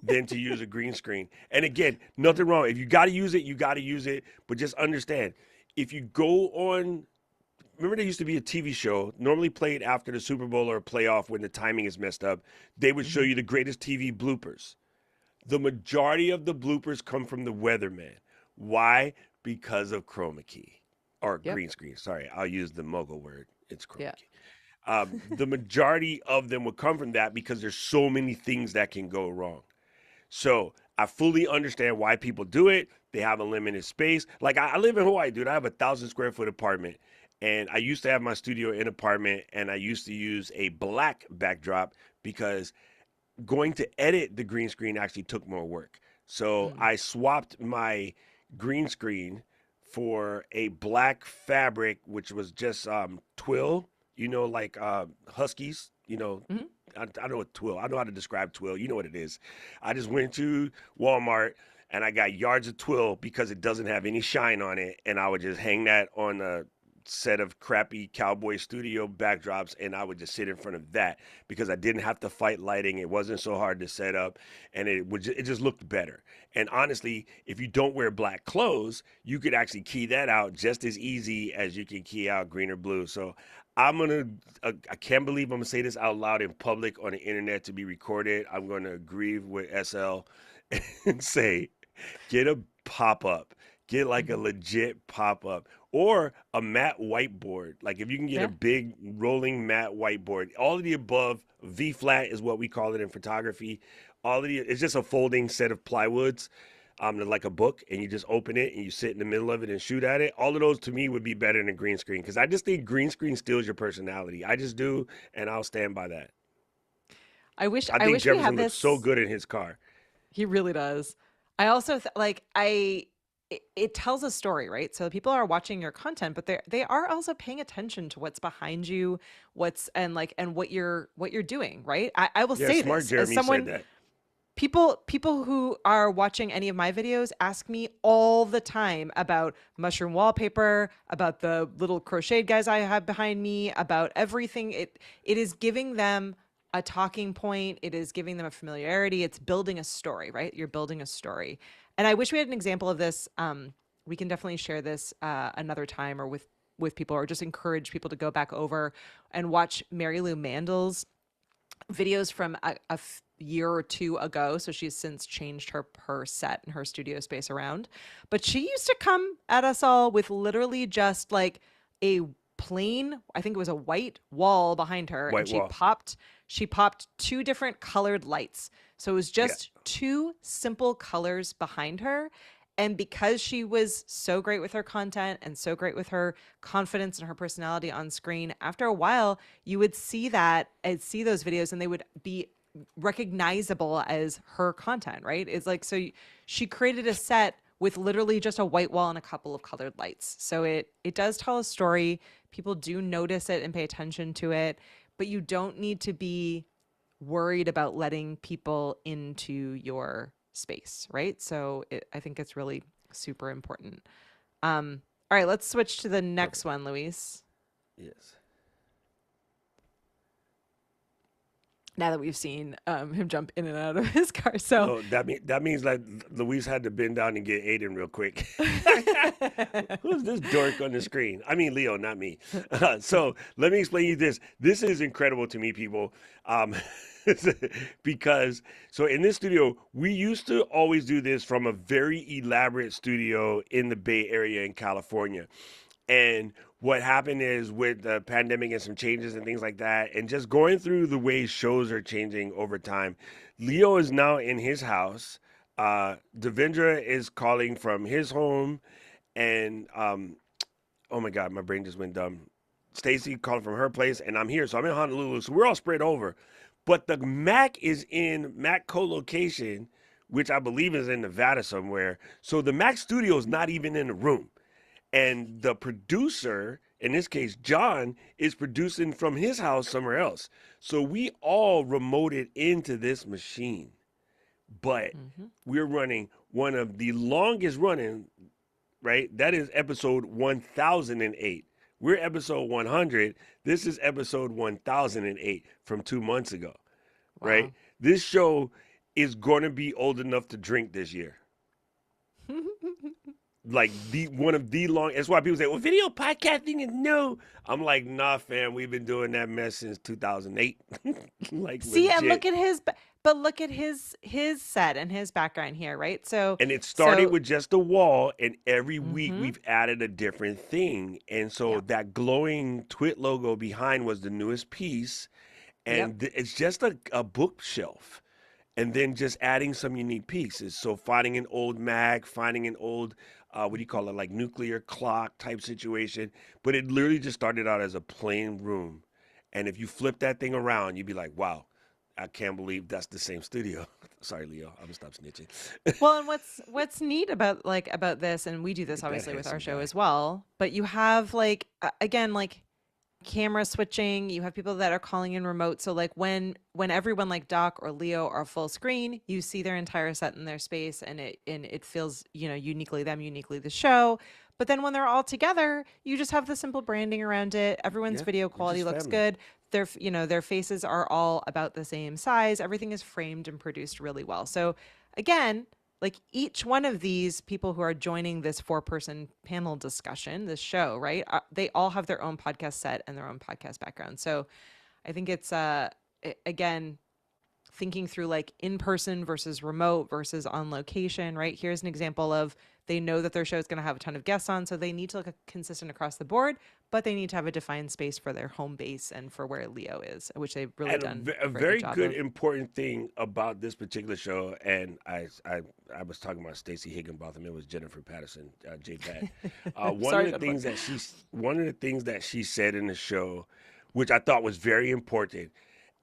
Speaker 2: than to use a green screen. And again, nothing wrong. If you got to use it, you got to use it. But just understand, if you go on, remember there used to be a TV show normally played after the Super Bowl or a playoff when the timing is messed up. They would show
Speaker 3: Mhm.
Speaker 2: you the greatest TV bloopers. The majority of the bloopers come from the weatherman. Why? Because of chroma key or
Speaker 3: Yep.
Speaker 2: green screen. Sorry, I'll use the mogul word. It's chroma
Speaker 3: Yeah.
Speaker 2: key. The majority of them would come from that because there's so many things that can go wrong. So I fully understand why people do it. They have a limited space. Like I live in Hawaii, dude. I have 1,000 square foot apartment, and I used to have my studio in apartment, and I used to use a black backdrop because going to edit the green screen actually took more work. So
Speaker 3: Mm.
Speaker 2: I swapped my green screen for a black fabric, which was just twill, you know, like Huskies, you know.
Speaker 3: Mhm.
Speaker 2: I know what twill. I know how to describe twill. You know what it is. I just went to Walmart and I got yards of twill because it doesn't have any shine on it, and I would just hang that on a set of crappy Cowboy Studio backdrops, and I would just sit in front of that because I didn't have to fight lighting. It wasn't so hard to set up, and it just looked better. And honestly, if you don't wear black clothes, you could actually key that out just as easy as you can key out green or blue. So I can't believe I'm gonna say this out loud in public on the internet to be recorded. I'm gonna agree with SL and say, get a pop up. Get like a
Speaker 3: Mhm.
Speaker 2: legit pop up or a matte whiteboard. Like if you can get a
Speaker 3: Yeah.
Speaker 2: big rolling matte whiteboard, all of the above, V flat is what we call it in photography. All of the it's just a folding set of plywoods, like a book, and you just open it and you sit in the middle of it and shoot at it. All of those to me would be better than a green screen because I just think green screen steals your personality. I just do, and I'll stand by that. I
Speaker 3: I
Speaker 2: think
Speaker 3: wish we had
Speaker 2: Jefferson looks so
Speaker 3: this.
Speaker 2: good in his car.
Speaker 3: He really does. I also like it tells a story, right? So people are watching your content, but they are also paying attention to what's behind you, what's and like and what you're doing, right? I will
Speaker 2: Yeah,
Speaker 3: say
Speaker 2: smart
Speaker 3: this as
Speaker 2: Jeremy said
Speaker 3: someone,
Speaker 2: that.
Speaker 3: people who are watching any of my videos ask me all the time about mushroom wallpaper, about the little crocheted guys I have behind me, about everything. It is giving them a talking point, it is giving them a familiarity, it's building a story, right? You're building a story. And I wish we had an example of this. We can definitely share this another time or with people, or just encourage people to go back over and watch Mary Lou Mandel's videos from year or two ago. So she's since changed her set and her studio space around. But she used to come at us all with literally just like a plain, I think it was a white wall behind her, and
Speaker 2: White wall.
Speaker 3: she popped two different colored lights. So it was
Speaker 2: Yeah.
Speaker 3: just two simple colors behind her. And because she was so great with her content and so great with her confidence and her personality on screen, after a while, you would see that and see those videos and they would be recognizable as her content, right? It's like, so she created a set with literally just a white wall and a couple of colored lights. So it does tell a story. People do notice it and pay attention to it, but you don't need to be worried about letting people into your space, right? So I think it's really super important. All right, let's switch to the next one, Luis.
Speaker 2: Yes.
Speaker 3: Now that we've seen him jump in and out of his car, so
Speaker 2: Oh, that means like Luis had to bend down and get Aiden real quick. Who's this dork on the screen? I mean, Leo, not me. So let me explain you this. This is incredible to me, people. Because so in this studio, we used to always do this from a very elaborate studio in the Bay Area in California. And what happened is with the pandemic and some changes and things like that, and just going through the way shows are changing over time, Leo is now in his house. Devendra is calling from his home, and oh my God, my brain just went dumb. Stacy calling from her place, and I'm here, so I'm in Honolulu, so we're all spread over. But the Mac is in Mac co-location, which I believe is in Nevada somewhere. So the Mac studio is not even in the room. And the producer, in this case, John, is producing from his house somewhere else. So we all remoted into this machine. But we're running one of the longest running, right? That is episode 1008. We're episode 100. This is episode 1008 from 2 months ago, right?
Speaker 3: Wow.
Speaker 2: This show is going to be old enough to drink this year. Like one of the long. That's why people say, "Well, video podcasting is new." I'm like, "Nah, fam. We've been doing that mess since 2008." Like,
Speaker 3: See, and
Speaker 2: legit.
Speaker 3: look at his set and his background here, right? So
Speaker 2: And it started
Speaker 3: so
Speaker 2: with just a wall, and every week we've added a different thing. And so
Speaker 3: Yep.
Speaker 2: that glowing twit logo behind was the newest piece, and it's just a bookshelf. And then just adding some unique pieces. So finding an old Mac, finding an old, what do you call it, like nuclear clock type situation. But it literally just started out as a plain room. And if you flip that thing around, you'd be like, wow, I can't believe that's the same studio. Sorry, Leo, I'm gonna stop snitching.
Speaker 3: Well, and what's neat about this, and we do this
Speaker 2: That
Speaker 3: obviously with our
Speaker 2: handsome
Speaker 3: show
Speaker 2: guy.
Speaker 3: as well, but you have like again like camera switching, you have people that are calling in remote. So like when everyone like Doc or Leo are full screen, you see their entire set in their space, and it feels, you know, uniquely them, uniquely the show. But then when they're all together, you just have the simple branding around it. Everyone's
Speaker 2: Yeah,
Speaker 3: video
Speaker 2: we're
Speaker 3: quality
Speaker 2: just
Speaker 3: looks
Speaker 2: family.
Speaker 3: good. Their faces are all about the same size. Everything is framed and produced really well. So again, like each one of these people who are joining this 4-person panel discussion, this show, right? They all have their own podcast set and their own podcast background. So I think it's again, thinking through like in person versus remote versus on location, right? Here's an example of they know that their show is going to have a ton of guests on, so they need to look consistent across the board, but they need to have a defined space for their home base and for where Leo is, which they've really
Speaker 2: And
Speaker 3: done
Speaker 2: a
Speaker 3: a very
Speaker 2: very
Speaker 3: good job
Speaker 2: good,
Speaker 3: of.
Speaker 2: important thing about this particular show, and I was talking about Stacey Higginbotham. It was Jennifer Patterson, J Pat.
Speaker 3: Sorry, Jennifer.
Speaker 2: One of the things that she said in the show, which I thought was very important,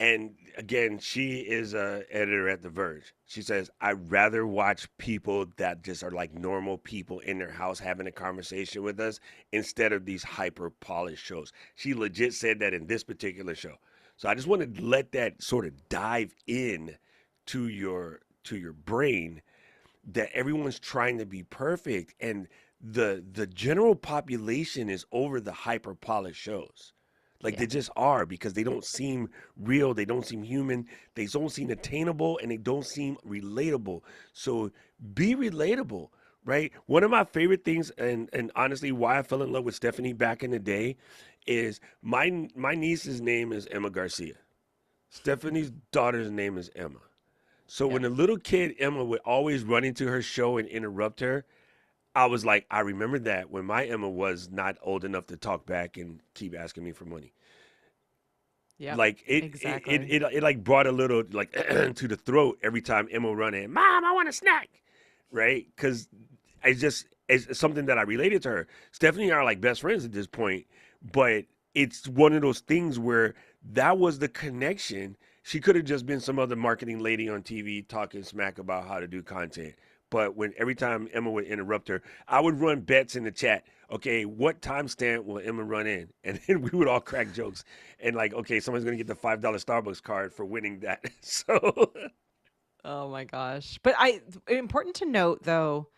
Speaker 2: and again, she is a editor at The Verge. She says, "I'd rather watch people that just are like normal people in their house having a conversation with us instead of these hyper polished shows." She legit said that in this particular show. So I just wanted to let that sort of dive in to your brain that everyone's trying to be perfect, and the general population is over the hyper polished shows. Like they
Speaker 3: Yeah.
Speaker 2: just are, because they don't seem real, they don't seem human, they don't seem attainable, and they don't seem relatable. So be relatable, right? One of my favorite things, and honestly why I fell in love with Stephanie back in the day, is my niece's name is Emma Garcia. Stephanie's daughter's name is Emma. So
Speaker 3: Yeah.
Speaker 2: when a little kid, Emma, would always run into her show and interrupt her, I was like, I remember that when my Emma was not old enough to talk back and keep asking me for money.
Speaker 3: Yeah.
Speaker 2: Like
Speaker 3: Exactly.
Speaker 2: it like brought a little like to the throat every time Emma would run in, Mom, I want a snack, right? Because it's something that I related to her. Stephanie and I are like best friends at this point, but it's one of those things where that was the connection, She could have just been some other marketing lady on TV talking smack about how to do content. But when every time Emma would interrupt her, I would run bets in the chat. Okay, what timestamp will Emma run in? And then we would all crack jokes. And like, okay, someone's gonna get the $5 Starbucks card for winning that. So
Speaker 3: Oh my gosh. But important to note though,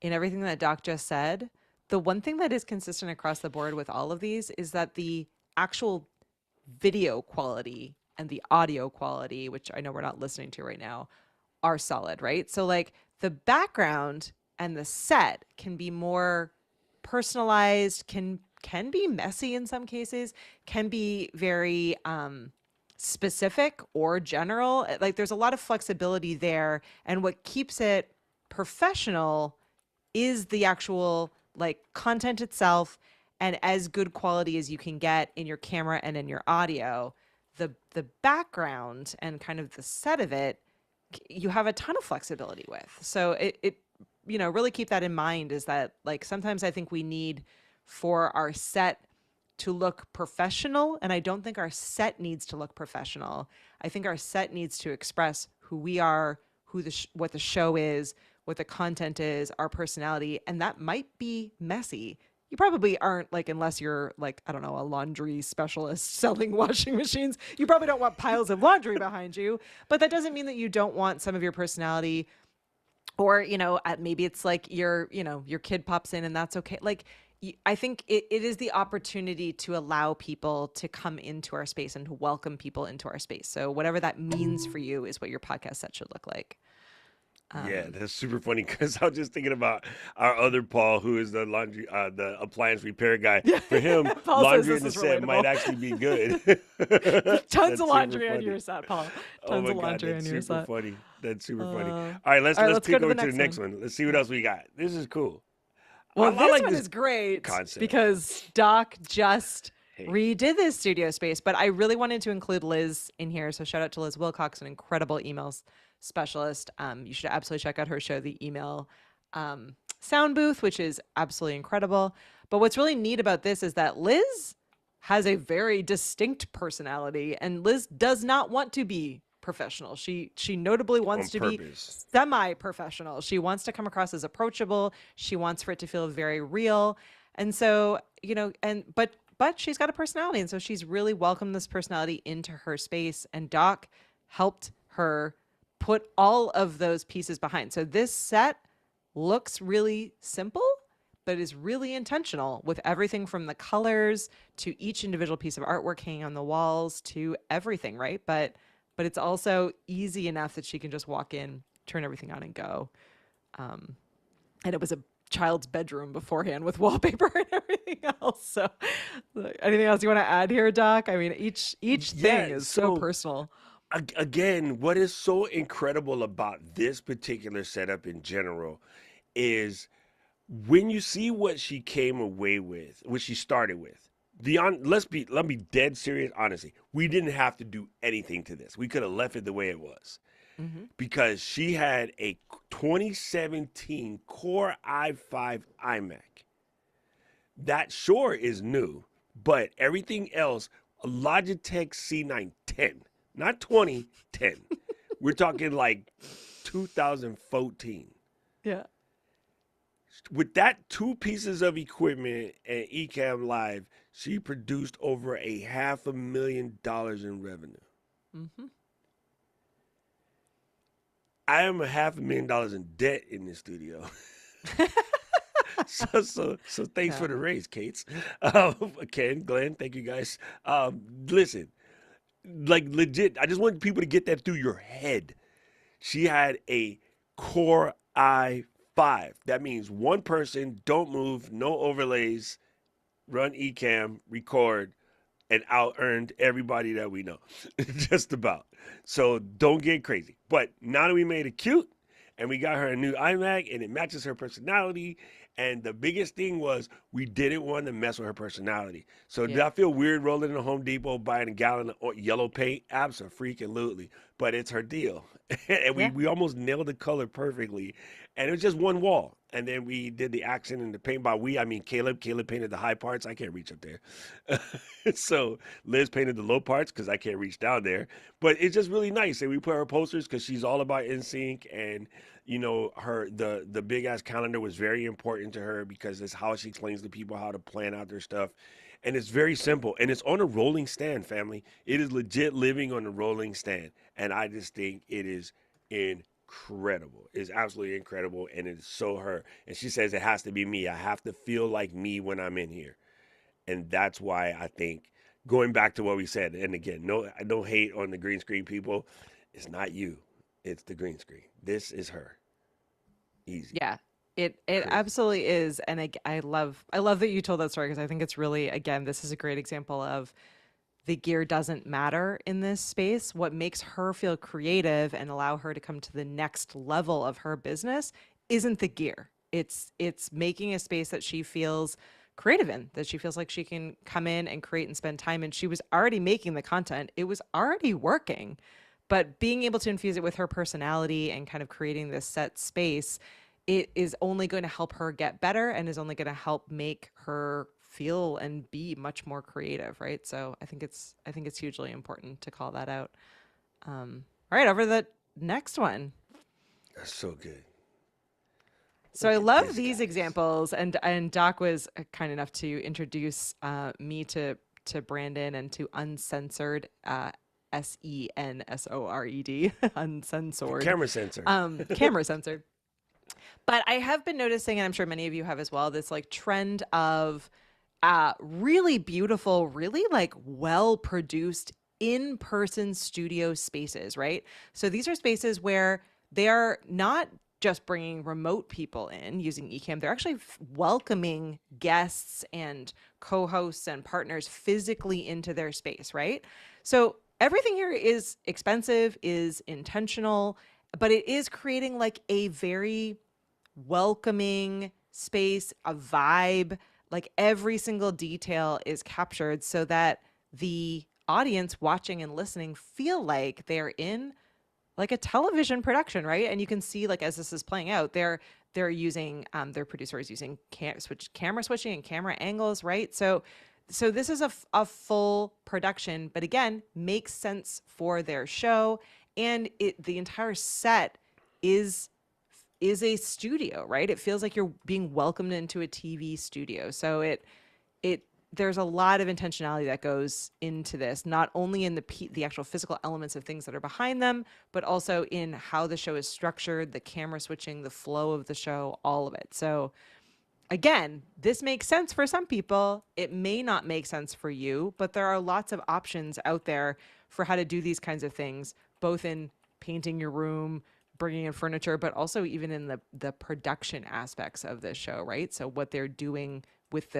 Speaker 3: in everything that Doc just said, the one thing that is consistent across the board with all of these is that the actual video quality and the audio quality, which I know we're not listening to right now, are solid, right? So like the background and the set can be more personalized, can be messy in some cases, can be very specific or general. Like there's a lot of flexibility there, and what keeps it professional is the actual like content itself and as good quality as you can get in your camera and in your audio. The background and kind of the set of it, you have a ton of flexibility with. So it really keep that in mind, is that like sometimes I think we need for our set to look professional, and I don't think our set needs to look professional. I think our set needs to express who we are, what the show is, what the content is, our personality, and that might be messy. You probably aren't, like, unless you're like, I don't know, a laundry specialist selling washing machines, you probably don't want piles of laundry behind you, but that doesn't mean that you don't want some of your personality. Or, maybe it's like your kid pops in and that's okay. Like, I think it is the opportunity to allow people to come into our space and to welcome people into our space. So whatever that means for you is what your podcast set should look like.
Speaker 2: yeah, that's super funny because I was just thinking about our other Paul, who is the appliance repair guy. For him,
Speaker 3: Paul says
Speaker 2: laundry in the
Speaker 3: this is
Speaker 2: set might
Speaker 3: relatable.
Speaker 2: actually be good.
Speaker 3: Tons
Speaker 2: That's
Speaker 3: of
Speaker 2: super
Speaker 3: laundry on
Speaker 2: funny.
Speaker 3: your set, Paul.
Speaker 2: Oh
Speaker 3: Tons
Speaker 2: my
Speaker 3: of
Speaker 2: God,
Speaker 3: laundry
Speaker 2: that's
Speaker 3: on your
Speaker 2: super
Speaker 3: set.
Speaker 2: funny. That's super funny.
Speaker 3: Uh,
Speaker 2: All right, let's
Speaker 3: all right, let's go
Speaker 2: pick
Speaker 3: to
Speaker 2: over
Speaker 3: the
Speaker 2: to the
Speaker 3: next
Speaker 2: next one. Let's see what else we got. This is cool.
Speaker 3: Well,
Speaker 2: I
Speaker 3: this
Speaker 2: like
Speaker 3: one
Speaker 2: this
Speaker 3: is great
Speaker 2: concept.
Speaker 3: because Doc just
Speaker 2: Hey.
Speaker 3: redid this studio space, but I really wanted to include Liz in here. So shout out to Liz Wilcox, an incredible emails specialist. You should absolutely check out her show, The Email Sound Booth, which is absolutely incredible. But what's really neat about this is that Liz has a very distinct personality, and Liz does not want to be professional. She notably wants to be
Speaker 2: purpose.
Speaker 3: semi-professional. She wants to come across as approachable. She wants for it to feel very real. And so, but she's got a personality, and so she's really welcomed this personality into her space, and Doc helped her put all of those pieces behind. So this set looks really simple, but is really intentional with everything from the colors to each individual piece of artwork hanging on the walls to everything, right? But it's also easy enough that she can just walk in, turn everything on, and go. And it was a child's bedroom beforehand with wallpaper and everything else. So anything else you want to add here, Doc? I mean, each thing is so personal.
Speaker 2: Again, what is so incredible about this particular setup in general is when you see what she came away with, what she started with. Let me dead serious. Honestly, we didn't have to do anything to this. We could have left it the way it was, because she had a 2017 Core i5 iMac. That sure is new, but everything else, a Logitech C910, not 2010. We're talking like 2014.
Speaker 3: Yeah.
Speaker 2: With that two pieces of equipment and Ecamm Live, she produced over $500,000 in revenue.
Speaker 3: Mm-hmm.
Speaker 2: I am $500,000 in debt in this studio. So thanks for the raise, Kates. Ken, Glenn, thank you guys. Listen, like legit, I just want people to get that through your head. She had a Core i5. That means one person, don't move, no overlays, run Ecamm, record, and out-earned everybody that we know. Just about. So don't get crazy. But now that we made it cute, and we got her a new iMac, and it matches her personality, and the biggest thing was we didn't want to mess with her personality. So did I feel weird rolling in a Home Depot buying a gallon of yellow paint? Absolutely. But it's her deal. and we
Speaker 3: Yeah.
Speaker 2: we almost nailed the color perfectly, and it was just one wall. And then we did the accent and the paint. By we, I mean Caleb. Caleb painted the high parts. I can't reach up there, so Liz painted the low parts because I can't reach down there. But it's just really nice, and we put her posters because she's all about NSYNC, and her the big ass calendar was very important to her because it's how she explains to people how to plan out their stuff. And it's very simple, and it's on a rolling stand, family. It is legit living on a rolling stand, and I just think it is incredible. It's absolutely incredible, and it's so her. And she says it has to be me. I have to feel like me when I'm in here, and that's why I think going back to what we said. And again, no, I don't hate on the green screen people. It's not you. It's the green screen. This is her. Easy.
Speaker 3: Yeah, it
Speaker 2: Crazy.
Speaker 3: absolutely is, and I love that you told that story because I think it's really, again, this is a great example of the gear doesn't matter in this space. What makes her feel creative and allow her to come to the next level of her business isn't the gear. It's making a space that she feels creative in, that she feels like she can come in and create and spend time in. She was already making the content. It was already working. But being able to infuse it with her personality and kind of creating this set space, it is only going to help her get better and is only going to help make her feel and be much more creative, right? So I think it's hugely important to call that out. All right, over to the next one.
Speaker 2: That's so good.
Speaker 3: So I
Speaker 2: Look at
Speaker 3: love
Speaker 2: this,
Speaker 3: these
Speaker 2: guys.
Speaker 3: examples, and Doc was kind enough to introduce me to Brandon and to Uncensored, Sensored, Uncensored,
Speaker 2: Camera sensor.
Speaker 3: camera censored. But I have been noticing, and I'm sure many of you have as well, this like trend of really beautiful, really like well produced in person studio spaces, right? So these are spaces where they are not just bringing remote people in using Ecamm, they're actually welcoming guests and co hosts and partners physically into their space, right? So everything here is expensive, is intentional, but it is creating like a very welcoming space, a vibe. Like every single detail is captured so that the audience watching and listening feel like they're in like a television production, right? And you can see like as this is playing out, they're using their producer is using camera switching and camera angles, right? So this is a full production, but again, makes sense for their show, and the entire set is is a studio, right? It feels like you're being welcomed into a TV studio. So it there's a lot of intentionality that goes into this, not only in the actual physical elements of things that are behind them, but also in how the show is structured, the camera switching, the flow of the show, all of it. So again, this makes sense for some people. It may not make sense for you, but there are lots of options out there for how to do these kinds of things, both in painting your room, bringing in furniture, but also even in the production aspects of this show, right? So what they're doing with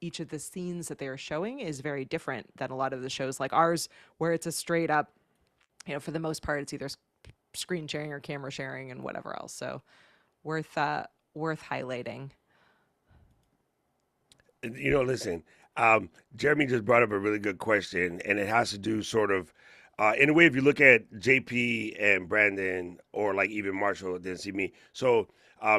Speaker 3: each of the scenes that they are showing is very different than a lot of the shows like ours, where it's a straight up, for the most part, it's either screen sharing or camera sharing and whatever else. So worth highlighting.
Speaker 2: Listen, Jeremy just brought up a really good question, and it has to do sort of, in a way, if you look at JP and Brandon, or like even Marshall, didn't see me. So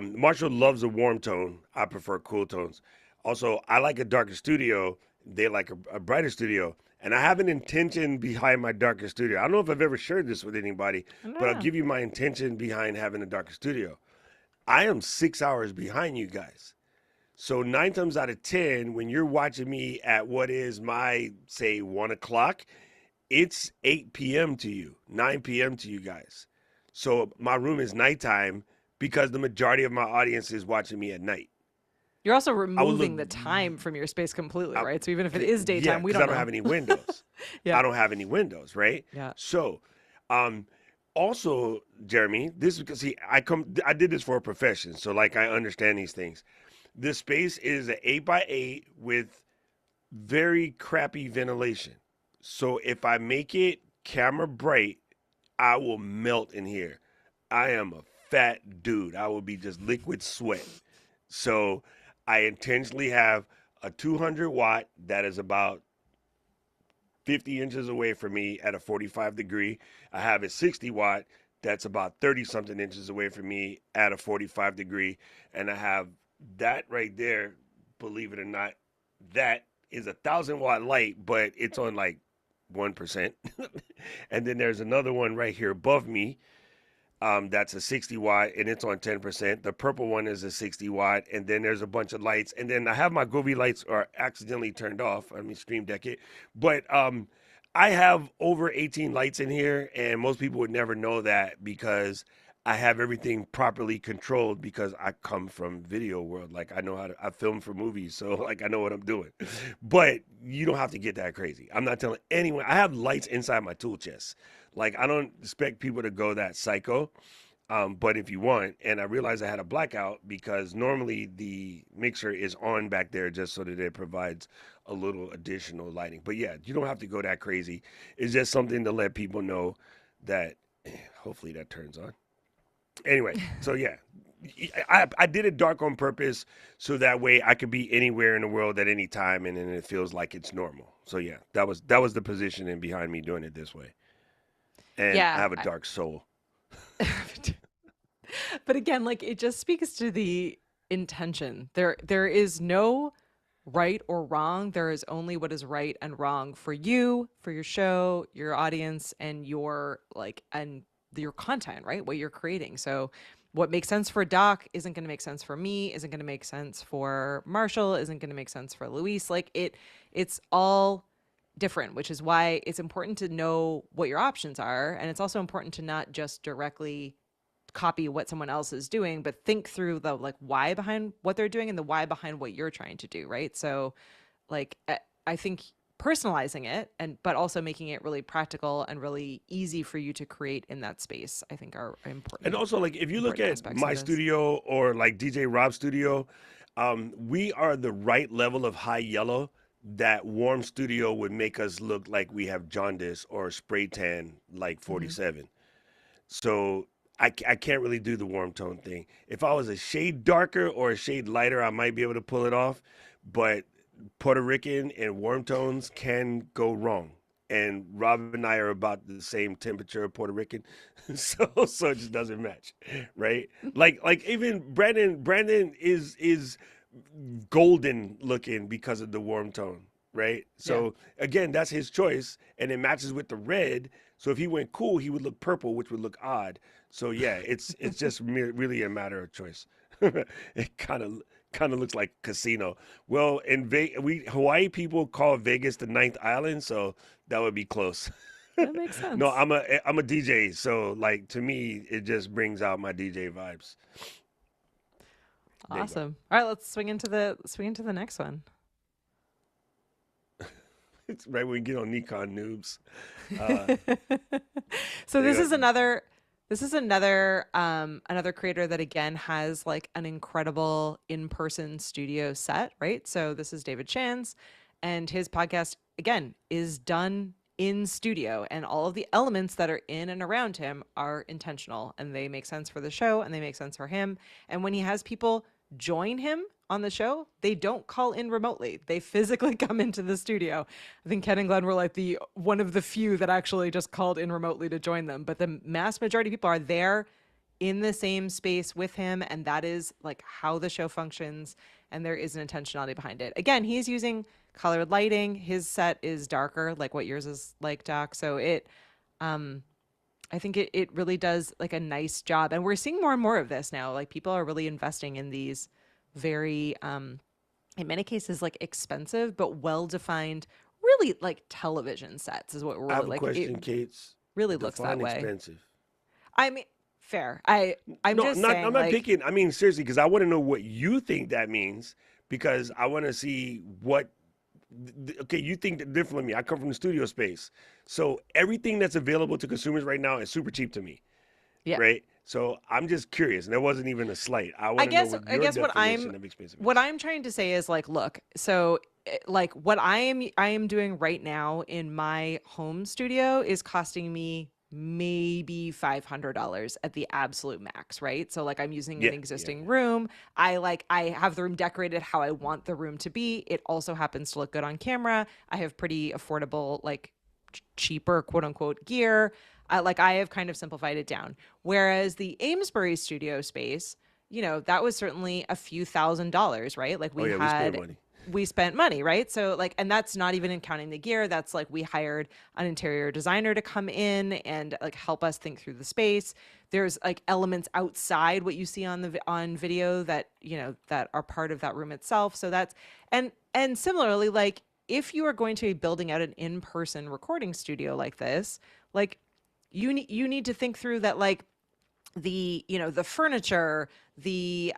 Speaker 2: Marshall loves a warm tone. I prefer cool tones. Also, I like a darker studio. They like a brighter studio. And I have an intention behind my darker studio. I don't know if I've ever shared this with anybody,
Speaker 3: I don't
Speaker 2: but I'll
Speaker 3: know.
Speaker 2: give you my intention behind having a darker studio. I am 6 hours behind you guys. So 9 times out of 10, when you're watching me at what is my say 1 o'clock, it's 8 p.m. to you, 9 p.m. to you guys. So my room is nighttime because the majority of my audience is watching me at night.
Speaker 3: You're also
Speaker 2: I would look,
Speaker 3: removing the time from your space completely,
Speaker 2: I,
Speaker 3: right? So even if it is
Speaker 2: yeah,
Speaker 3: daytime, we
Speaker 2: because I
Speaker 3: don't
Speaker 2: don't
Speaker 3: know.
Speaker 2: have any windows.
Speaker 3: Yeah.
Speaker 2: I don't have any windows, right?
Speaker 3: Yeah.
Speaker 2: So, um, also, Jeremy, this is because I did this for a profession, so like I understand these things. This space is an 8 by 8 with very crappy ventilation. So if I make it camera bright, I will melt in here. I am a fat dude. I will be just liquid sweat. So I intentionally have a 200 watt that is about 50 inches away from me at a 45 degree. I have a 60 watt that's about 30 something inches away from me at a 45 degree. And I have that right there, believe it or not, that is 1,000 watt light, but it's on like 1%. And then there's another one right here above me. That's a 60 watt and it's on 10%. The purple one is a 60 watt, and then there's a bunch of lights. And then I have my Govee lights are accidentally turned off. I mean, Stream Deck it, but I have over 18 lights in here, and most people would never know that because I have everything properly controlled because I come from video world. Like I know how to, I film for movies, so like I know what I'm doing. But you don't have to get that crazy. I'm not telling anyone. I have lights inside my tool chest. Like I don't expect people to go that psycho. But if you want, and I realized I had a blackout because normally the mixer is on back there just so that it provides a little additional lighting. But yeah, you don't have to go that crazy. It's just something to let people know that hopefully that turns on. Anyway, so yeah, I did it dark on purpose so that way I could be anywhere in the world at any time and then it feels like it's normal. So yeah, that was the positioning behind me doing it this way. And I
Speaker 3: Yeah.
Speaker 2: have a dark soul.
Speaker 3: But again, like it just speaks to the intention. There is no right or wrong. There is only what is right and wrong for you, for your show, your audience, and your content, right? What you're creating. So what makes sense for Doc isn't going to make sense for me, isn't going to make sense for Marshall, isn't going to make sense for Luis. Like it's all different, which is why it's important to know what your options are. And it's also important to not just directly copy what someone else is doing, but think through the like why behind what they're doing and the why behind what you're trying to do, right? So like I think personalizing it and but also making it really practical and really easy for you to create in that space, I think are
Speaker 2: And
Speaker 3: important
Speaker 2: also, like, if you look
Speaker 3: important
Speaker 2: at
Speaker 3: aspects of
Speaker 2: my
Speaker 3: this.
Speaker 2: studio or like DJ Rob's studio, we are the right level of high yellow that warm studio would make us look like we have jaundice or spray tan like
Speaker 3: Hmm.
Speaker 2: 47. So I can't really do the warm tone thing. If I was a shade darker or a shade lighter, I might be able to pull it off. But Puerto Rican and warm tones can go wrong. And Rob and I are about the same temperature of Puerto Rican, so it just doesn't match, right? Like even Brandon is golden looking because of the warm tone, right?
Speaker 3: Yeah.
Speaker 2: So again, that's his choice, and it matches with the red. So if he went cool, he would look purple, which would look odd. So yeah, it's just really a matter of choice. It kind of looks like casino. Well, we Hawaii people call Vegas the ninth island, so that would be close.
Speaker 3: That makes
Speaker 2: No,
Speaker 3: sense.
Speaker 2: I'm a DJ, so like to me, it just brings out my DJ vibes. There you go.
Speaker 3: Awesome. All right, let's swing into the next one.
Speaker 2: It's right when we get on Nikon noobs. Uh,
Speaker 3: So
Speaker 2: they
Speaker 3: this
Speaker 2: got
Speaker 3: is another creator that again has like an incredible in-person studio set, right? So this is David Shands, and his podcast again is done in studio, and all of the elements that are in and around him are intentional and they make sense for the show and they make sense for him. And when he has people join him on the show, they don't call in remotely. They physically come into the studio. I think Ken and Glenn were like the one of the few that actually just called in remotely to join them. But the mass majority of people are there in the same space with him, and that is like how the show functions, and there is an intentionality behind it. Again, he's using colored lighting. His set is darker, like what yours is like, Doc. So um I think it really does like a nice job. And we're seeing more and more of this now. Like people are really investing in these very in many cases like expensive but well defined, really like television sets is what we're
Speaker 2: I
Speaker 3: really
Speaker 2: have a
Speaker 3: like. It
Speaker 2: question, Kate.
Speaker 3: really looks that
Speaker 2: Define
Speaker 3: way.
Speaker 2: expensive.
Speaker 3: I mean, fair. I'm
Speaker 2: No,
Speaker 3: just
Speaker 2: not. I'm
Speaker 3: saying
Speaker 2: not
Speaker 3: like
Speaker 2: picking. I mean, seriously, because I want to know what you think that means. Because I want to see what. Okay, you think different from me. I come from the studio space, so everything that's available to consumers right now is super cheap to me,
Speaker 3: yeah.
Speaker 2: right? So I'm just curious, and there wasn't even a slight. I
Speaker 3: I
Speaker 2: want to know
Speaker 3: guess
Speaker 2: what
Speaker 3: I
Speaker 2: your
Speaker 3: guess
Speaker 2: definition of expensive
Speaker 3: what
Speaker 2: is.
Speaker 3: I'm trying to say is like, look, so like what I am doing right now in my home studio is costing me maybe $500 at the absolute max, right? So like I'm using an
Speaker 2: Yeah, yeah,
Speaker 3: existing
Speaker 2: yeah.
Speaker 3: room. I have the room decorated how I want the room to be. It also happens to look good on camera. I have pretty affordable like cheaper quote unquote gear. I have kind of simplified it down. Whereas the Amesbury studio space, that was certainly a few $1,000s, right? Like
Speaker 2: Oh yeah, we spent money.
Speaker 3: we spent money, right? So like, and that's not even in counting the gear. That's like we hired an interior designer to come in and like help us think through the space. There's like elements outside what you see on video that, that are part of that room itself. So that's, and similarly, like if you are going to be building out an in-person recording studio like this, like you need to think through that, like the furniture, the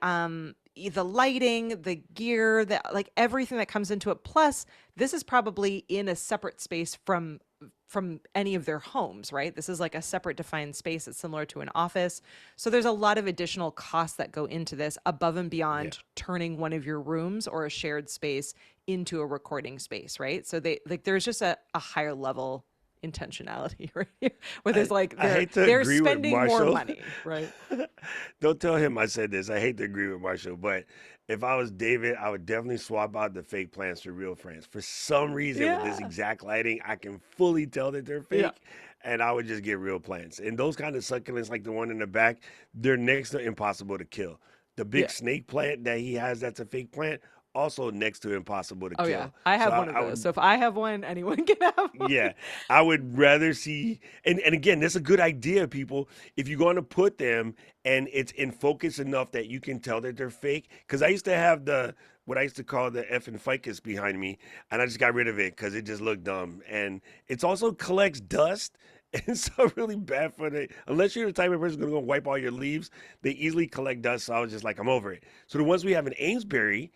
Speaker 3: lighting, the gear, that like everything that comes into it. Plus, this is probably in a separate space from any of their homes, right? This is like a separate defined space that's similar to an office. So there's a lot of additional costs that go into this above and beyond turning one of your rooms or a shared space into a recording space, right? So there's just a higher level intentionality, right? Where there's they're spending more money, right?
Speaker 2: Don't tell him I said this. I hate to agree with Marshall, but if I was David, I would definitely swap out the fake plants for real plants. For some reason, with this exact lighting, I can fully tell that they're fake. And I would just get real plants. And those kind of succulents, like the one in the back, they're next to impossible to kill. The big snake plant that he has that's a fake plant, also next to impossible to kill.
Speaker 3: Oh yeah, I have one of those. So if I have one, anyone can have one.
Speaker 2: Yeah, I would rather see, and again, that's a good idea, people. If you're going to put them and it's in focus enough that you can tell that they're fake. Because I used to have what I used to call the effing ficus behind me, and I just got rid of it because it just looked dumb. And it also collects dust. And so really bad unless you're the type of person who's going to go wipe all your leaves, they easily collect dust. So I was just like, I'm over it. So the ones we have in Amesbury,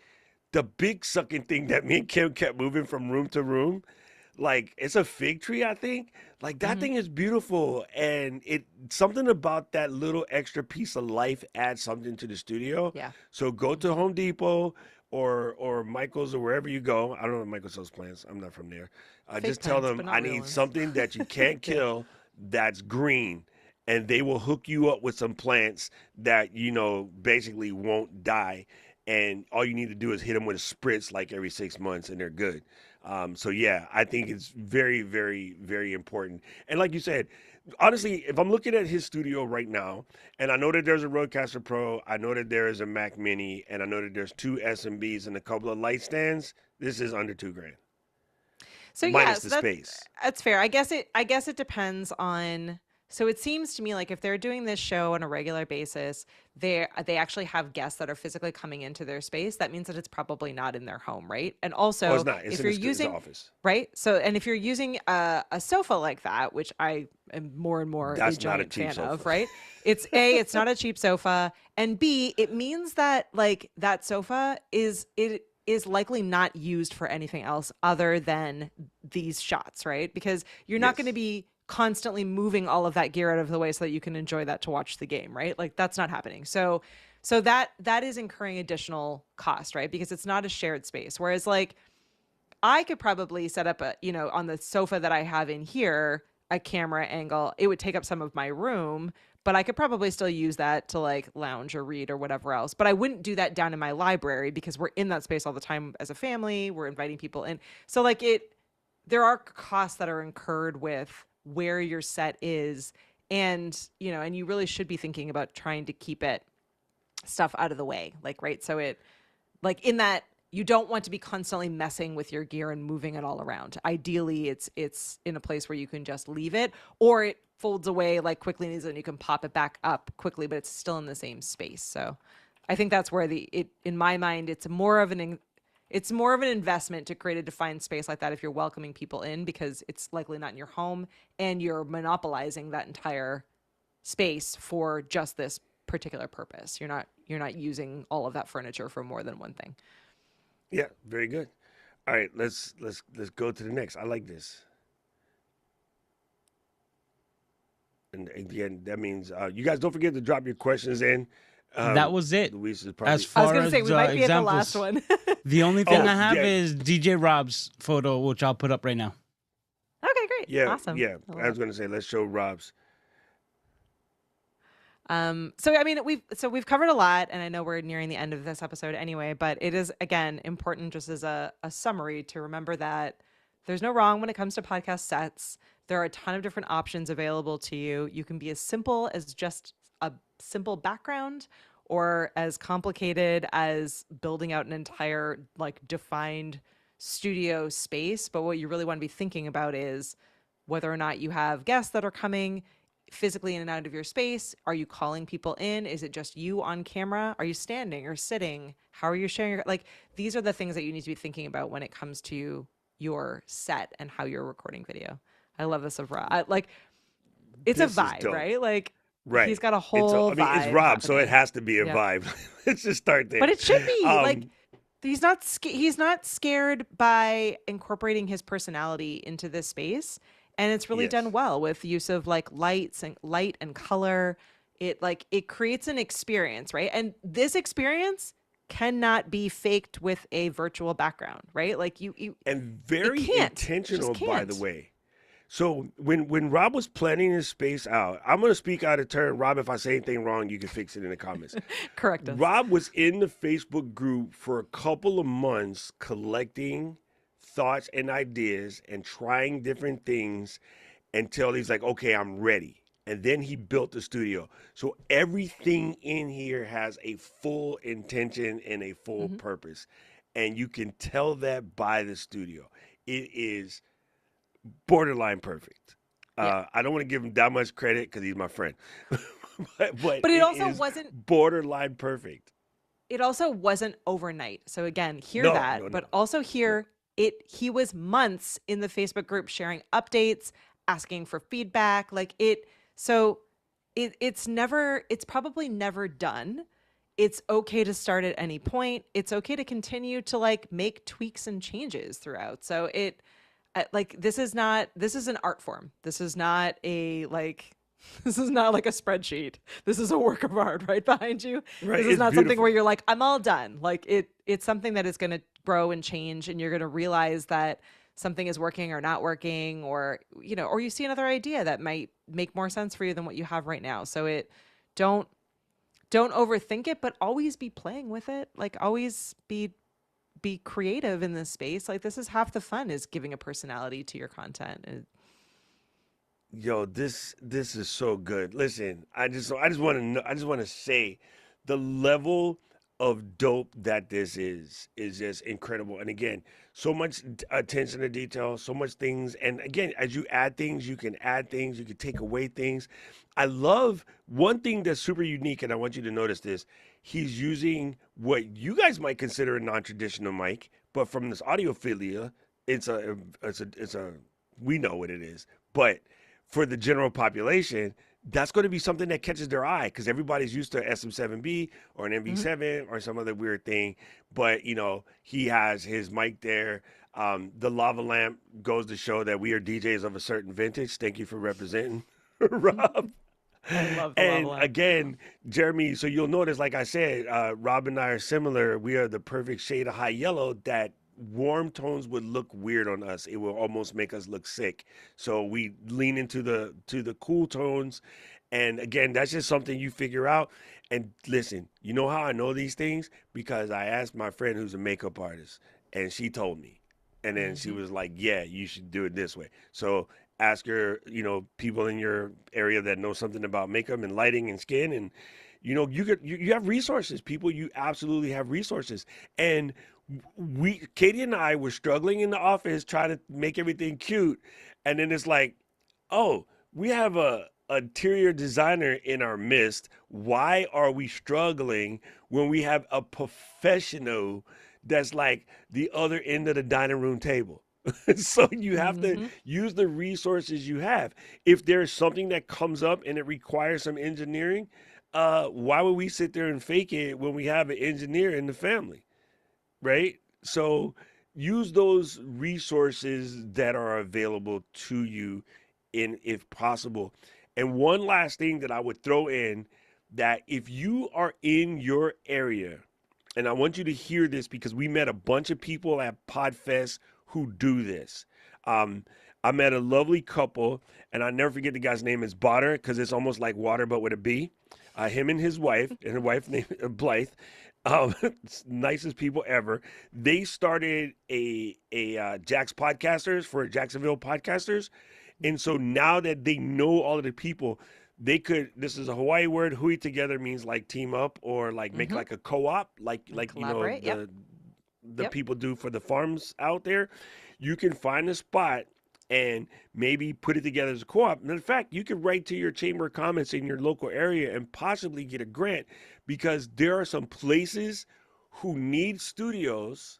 Speaker 2: the big sucking thing that me and Kim kept moving from room to room, like it's a fig tree, I think. Like that thing is beautiful, and something about that little extra piece of life adds something to the studio.
Speaker 3: Yeah.
Speaker 2: So go to Home Depot or Michael's or wherever you go. I don't know if Michael sells plants. I'm not from there. Just tell
Speaker 3: plants,
Speaker 2: them
Speaker 3: but not
Speaker 2: I
Speaker 3: real
Speaker 2: need
Speaker 3: ones.
Speaker 2: something that you can't kill that's green. And they will hook you up with some plants that, basically won't die. And all you need to do is hit them with a spritz like every 6 months, and they're good. So yeah, I think it's very, very, very important. And like you said, honestly, if I'm looking at his studio right now, and I know that there's a Rodecaster Pro, I know that there is a Mac Mini, and I know that there's 2 SMBs and a couple of light stands, this is under $2,000.
Speaker 3: So
Speaker 2: Minus
Speaker 3: so
Speaker 2: the space.
Speaker 3: that's fair. I guess it depends on. So it seems to me like if they're doing this show on a regular basis, they actually have guests that are physically coming into their space. That means that it's probably not in their home, right? And also,
Speaker 2: it's not. It's
Speaker 3: if
Speaker 2: in
Speaker 3: you're
Speaker 2: his
Speaker 3: using
Speaker 2: office,
Speaker 3: right, so and if you're using a sofa like that, which I am more and more
Speaker 2: That's
Speaker 3: a
Speaker 2: not a
Speaker 3: giant
Speaker 2: cheap
Speaker 3: fan
Speaker 2: sofa.
Speaker 3: of, right? It's not a cheap sofa, and B, it means that like that sofa is likely not used for anything else other than these shots, right? Because you're not going to be constantly moving all of that gear out of the way so that you can enjoy that to watch the game, right? Like that's not happening. So that is incurring additional cost, right? Because it's not a shared space. Whereas like I could probably set up on the sofa that I have in here, a camera angle. It would take up some of my room, but I could probably still use that to like lounge or read or whatever else. But I wouldn't do that down in my library because we're in that space all the time as a family. We're inviting people in. So like there are costs that are incurred with where your set is, and and you really should be thinking about trying to keep it stuff out of the way, like, right? So it like in that you don't want to be constantly messing with your gear and moving it all around. Ideally it's in a place where you can just leave it, or it folds away like quickly and easily and you can pop it back up quickly, but it's still in the same space. So I think that's where in my mind, it's more of an investment to create a defined space like that if you're welcoming people in, because it's likely not in your home and you're monopolizing that entire space for just this particular purpose. You're not using all of that furniture for more than one thing.
Speaker 2: Yeah, very good. All right, let's go to the next. I like this. And again, that means you guys don't forget to drop your questions in.
Speaker 1: That was it.
Speaker 2: Luis is
Speaker 1: As
Speaker 2: probably
Speaker 3: I was
Speaker 1: far
Speaker 3: going to
Speaker 1: as
Speaker 3: say we might be at the
Speaker 1: examples,
Speaker 3: last one.
Speaker 1: the only thing
Speaker 2: Oh,
Speaker 1: I have
Speaker 2: yeah.
Speaker 1: is DJ Rob's photo, which I'll put up right now.
Speaker 3: Okay, great.
Speaker 2: yeah,
Speaker 3: Awesome.
Speaker 2: yeah.
Speaker 3: I love
Speaker 2: I was
Speaker 3: it.
Speaker 2: going to say let's show Rob's.
Speaker 3: So I mean, we've covered a lot, and I know we're nearing the end of this episode anyway, but it is again important just as a summary to remember that there's no wrong when it comes to podcast sets. There are a ton of different options available to you. You can be as simple as just a simple background or as complicated as building out an entire like defined studio space. But what you really want to be thinking about is whether or not you have guests that are coming physically in and out of your space. Are you calling people in? Is it just you on camera? Are you standing or sitting? How are you sharing your, like, these are the things that you need to be thinking about when it comes to your set and how you're recording video. I love this of Rob. Like, it's
Speaker 2: This
Speaker 3: a
Speaker 2: is
Speaker 3: vibe,
Speaker 2: dope.
Speaker 3: right? Like, he's
Speaker 2: Right.
Speaker 3: got a whole
Speaker 2: I mean, it's
Speaker 3: vibe
Speaker 2: Rob, so it
Speaker 3: happening.
Speaker 2: has to be a
Speaker 3: Yeah.
Speaker 2: vibe. Let's just start there.
Speaker 3: But it should be like
Speaker 2: Um,
Speaker 3: he's not scared by incorporating his personality into this space, and it's really
Speaker 2: yes.
Speaker 3: done well with the use of like light and color. It creates an experience, right? And this experience cannot be faked with a virtual background, right? Like you
Speaker 2: And
Speaker 3: it
Speaker 2: very
Speaker 3: can't. It just
Speaker 2: intentional, by the
Speaker 3: can't.
Speaker 2: way. So when Rob was planning his space out, I'm gonna speak out of turn. Rob, if I say anything wrong, you can fix it in the comments.
Speaker 3: Correct us.
Speaker 2: Rob was in the Facebook group for a couple of months collecting thoughts and ideas and trying different things until he's like, okay, I'm ready. And then he built the studio. So everything in here has a full intention and a full
Speaker 3: Hmm.
Speaker 2: purpose. And you can tell that by the studio. It is borderline perfect.
Speaker 3: Yeah.
Speaker 2: I don't want to give him that much credit because he's my friend, but
Speaker 3: But it
Speaker 2: it
Speaker 3: also
Speaker 2: is
Speaker 3: wasn't
Speaker 2: borderline perfect.
Speaker 3: it also wasn't overnight. So again, hear
Speaker 2: No,
Speaker 3: that,
Speaker 2: no,
Speaker 3: but
Speaker 2: no,
Speaker 3: also
Speaker 2: no.
Speaker 3: hear it he was months in the Facebook group sharing updates, asking for feedback, like it so it's probably never done. It's okay to start at any point. It's okay to continue to like make tweaks and changes throughout. So like this is an art form. This is not a like this is not like a spreadsheet. This is a work of art right behind you.
Speaker 2: Right?
Speaker 3: This is
Speaker 2: It's
Speaker 3: not something where
Speaker 2: beautiful.
Speaker 3: you're like, I'm all done. Like it's something that is going to grow and change, and you're going to realize that something is working or not working, or or you see another idea that might make more sense for you than what you have right now. So don't don't overthink it, but always be playing with it. Like always be creative in this space. Like this is half the fun, is giving a personality to your content.
Speaker 2: Yo, this is so good. Listen, I just want to know, I just want to say the level of dope that this is just incredible. And again, so much attention to detail, so much things. And again, as you add things, you can add things, you can take away things. I love one thing that's super unique, and I want you to notice this. He's using what you guys might consider a non-traditional mic, but from this audiophilia, it's a we know what it is. But for the general population, that's going to be something that catches their eye because everybody's used to SM7B or an
Speaker 3: Mhm.
Speaker 2: MV7 or some other weird thing. But he has his mic there. The lava lamp goes to show that we are DJs of a certain vintage. Thank you for representing, Rob.
Speaker 3: I love the lava
Speaker 2: And
Speaker 3: lamp.
Speaker 2: again, Jeremy, so you'll notice, like I said, Rob and I are similar. We are the perfect shade of high yellow that warm tones would look weird on us. It will almost make us look sick. So we lean into the cool tones. And again, that's just something you figure out. And listen, you know how I know these things? Because I asked my friend who's a makeup artist, and she told me. And then she
Speaker 3: Hmm.
Speaker 2: was like, yeah, you should do it this way. So ask your, people in your area that know something about makeup and lighting and skin. And, you have resources, people. You absolutely have resources. And Katie and I were struggling in the office trying to make everything cute. And then it's like, oh, we have a interior designer in our midst. Why are we struggling when we have a professional that's like the other end of the dining room table? So you have to
Speaker 3: Hmm.
Speaker 2: use the resources you have. If there's something that comes up and it requires some engineering, why would we sit there and fake it when we have an engineer in the family? Right? So use those resources that are available to you in if possible. And one last thing that I would throw in, that if you are in your area, and I want you to hear this because we met a bunch of people at Podfest who do this. Um, I met a lovely couple, and I never forget the guy's name is Botter because it's almost like water but with a B. Him and his wife named Blythe, nicest people ever. They started a Jax Podcasters for Jacksonville podcasters, And so now that they know all of the people, they could. This is a Hawaii word. Hui together means like team up or like make
Speaker 3: Mm-hmm.
Speaker 2: like a co-op, like
Speaker 3: Collaborate. Yep.
Speaker 2: the
Speaker 3: Yep.
Speaker 2: people do for the farms out there. You can find a spot and maybe put it together as a co-op. And in fact, you could write to your chamber of commerce in your local area and possibly get a grant, because there are some places who need studios,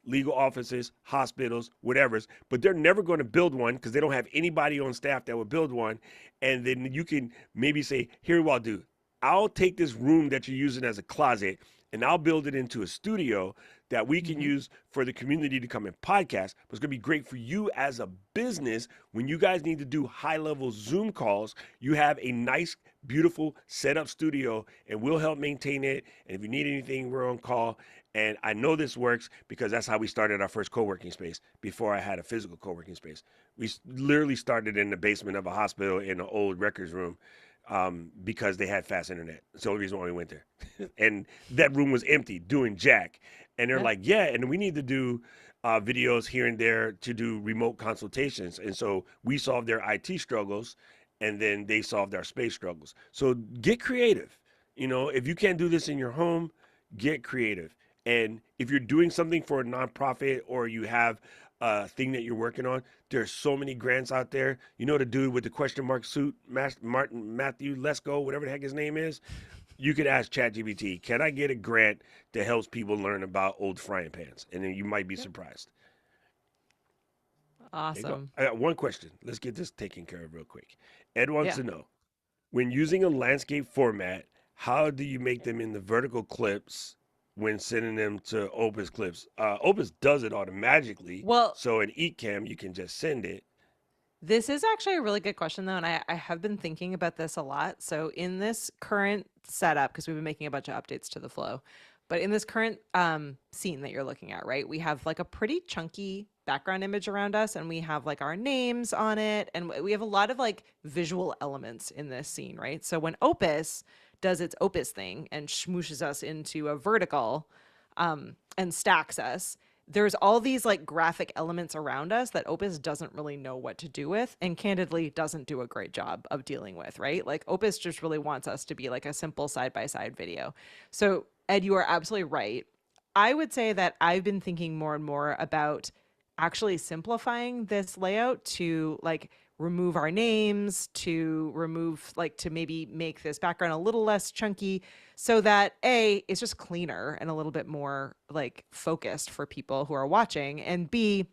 Speaker 2: legal offices, hospitals, whatever's, but they're never going to build one because they don't have anybody on staff that would build one. And then you can maybe say, here, what I'll do, I'll take this room that you're using as a closet and I'll build it into a studio that we can
Speaker 3: Mm-hmm.
Speaker 2: use for the community to come and podcast. But it's going to be great for you as a business when you guys need to do high-level Zoom calls. You have a nice, beautiful setup studio, and we'll help maintain it. And if you need anything, we're on call. And I know this works because that's how we started our first co-working space before I had a physical co-working space. We literally started in the basement of a hospital in an old records room because they had fast internet. It's the only reason why we went there. And that room was empty doing jack. And they're
Speaker 3: Yeah.
Speaker 2: like, yeah, and we need to do videos here and there to do remote consultations. And so we solved their IT struggles, and then they solved our space struggles. So get creative. You know, if you can't do this in your home, get creative. And if you're doing something for a nonprofit or you have a thing that you're working on, there's so many grants out there. You know, the dude with the question mark suit, Matthew Lesko, whatever the heck his name is. You could ask ChatGPT, can I get a grant that helps people learn about old frying pans? And then you might be
Speaker 3: Yep.
Speaker 2: surprised. There you go.
Speaker 3: Awesome.
Speaker 2: I got one question. Let's get this taken care of real quick. Ed wants
Speaker 3: Yeah.
Speaker 2: to know, when using a landscape format, how do you make them in the vertical clips when sending them to Opus Clips? Opus does it automatically.
Speaker 3: Well,
Speaker 2: So in Eatcam, you can just send it.
Speaker 3: this is actually a really good question, though, and I have been thinking about this a lot. So, in this current setup, because we've been making a bunch of updates to the flow, but in this current scene that you're looking at, right, we have like a pretty chunky background image around us, and we have like our names on it, and we have a lot of like visual elements in this scene, right? So, when Opus does its Opus thing and smooshes us into a vertical and stacks us, there's all these like graphic elements around us that Opus doesn't really know what to do with, and candidly doesn't do a great job of dealing with, right? Like Opus just really wants us to be like a simple side-by-side video. So Ed, you are absolutely right. I would say that I've been thinking more and more about actually simplifying this layout to like remove our names, to remove like to maybe make this background a little less chunky, so that A, it's just cleaner and a little bit more like focused for people who are watching, and B,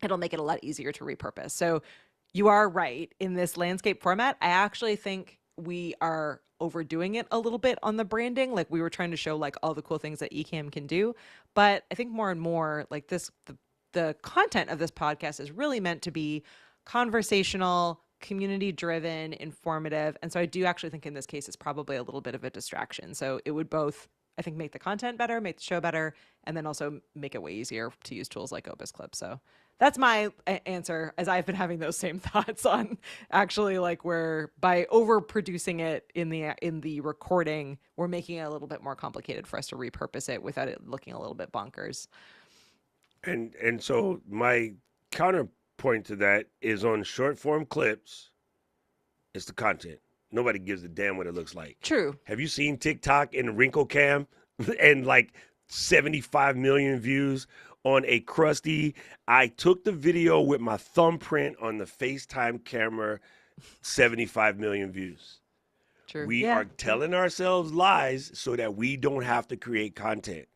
Speaker 3: it'll make it a lot easier to repurpose. So you are right. In this landscape format, I actually think we are overdoing it a little bit on the branding. Like we were trying to show like all the cool things that Ecamm can do, but I think more and more like the content of this podcast is really meant to be conversational, community driven, informative. And so I do actually think in this case it's probably a little bit of a distraction. So it would both, I think, make the content better, make the show better, and then also make it way easier to use tools like Opus Clip. So that's my answer, as I've been having those same thoughts on actually like we're by overproducing it in the recording, we're making it a little bit more complicated for us to repurpose it without it looking a little bit bonkers.
Speaker 2: And so my counterpoint to that is on short form clips, it's the content. Nobody gives a damn what it looks like.
Speaker 3: True.
Speaker 2: Have you seen TikTok and Wrinkle Cam and like 75 million views on a crusty? I took the video with my thumbprint on the FaceTime camera, 75 million views.
Speaker 3: True.
Speaker 2: We
Speaker 3: Yeah.
Speaker 2: are telling ourselves lies so that we don't have to create content.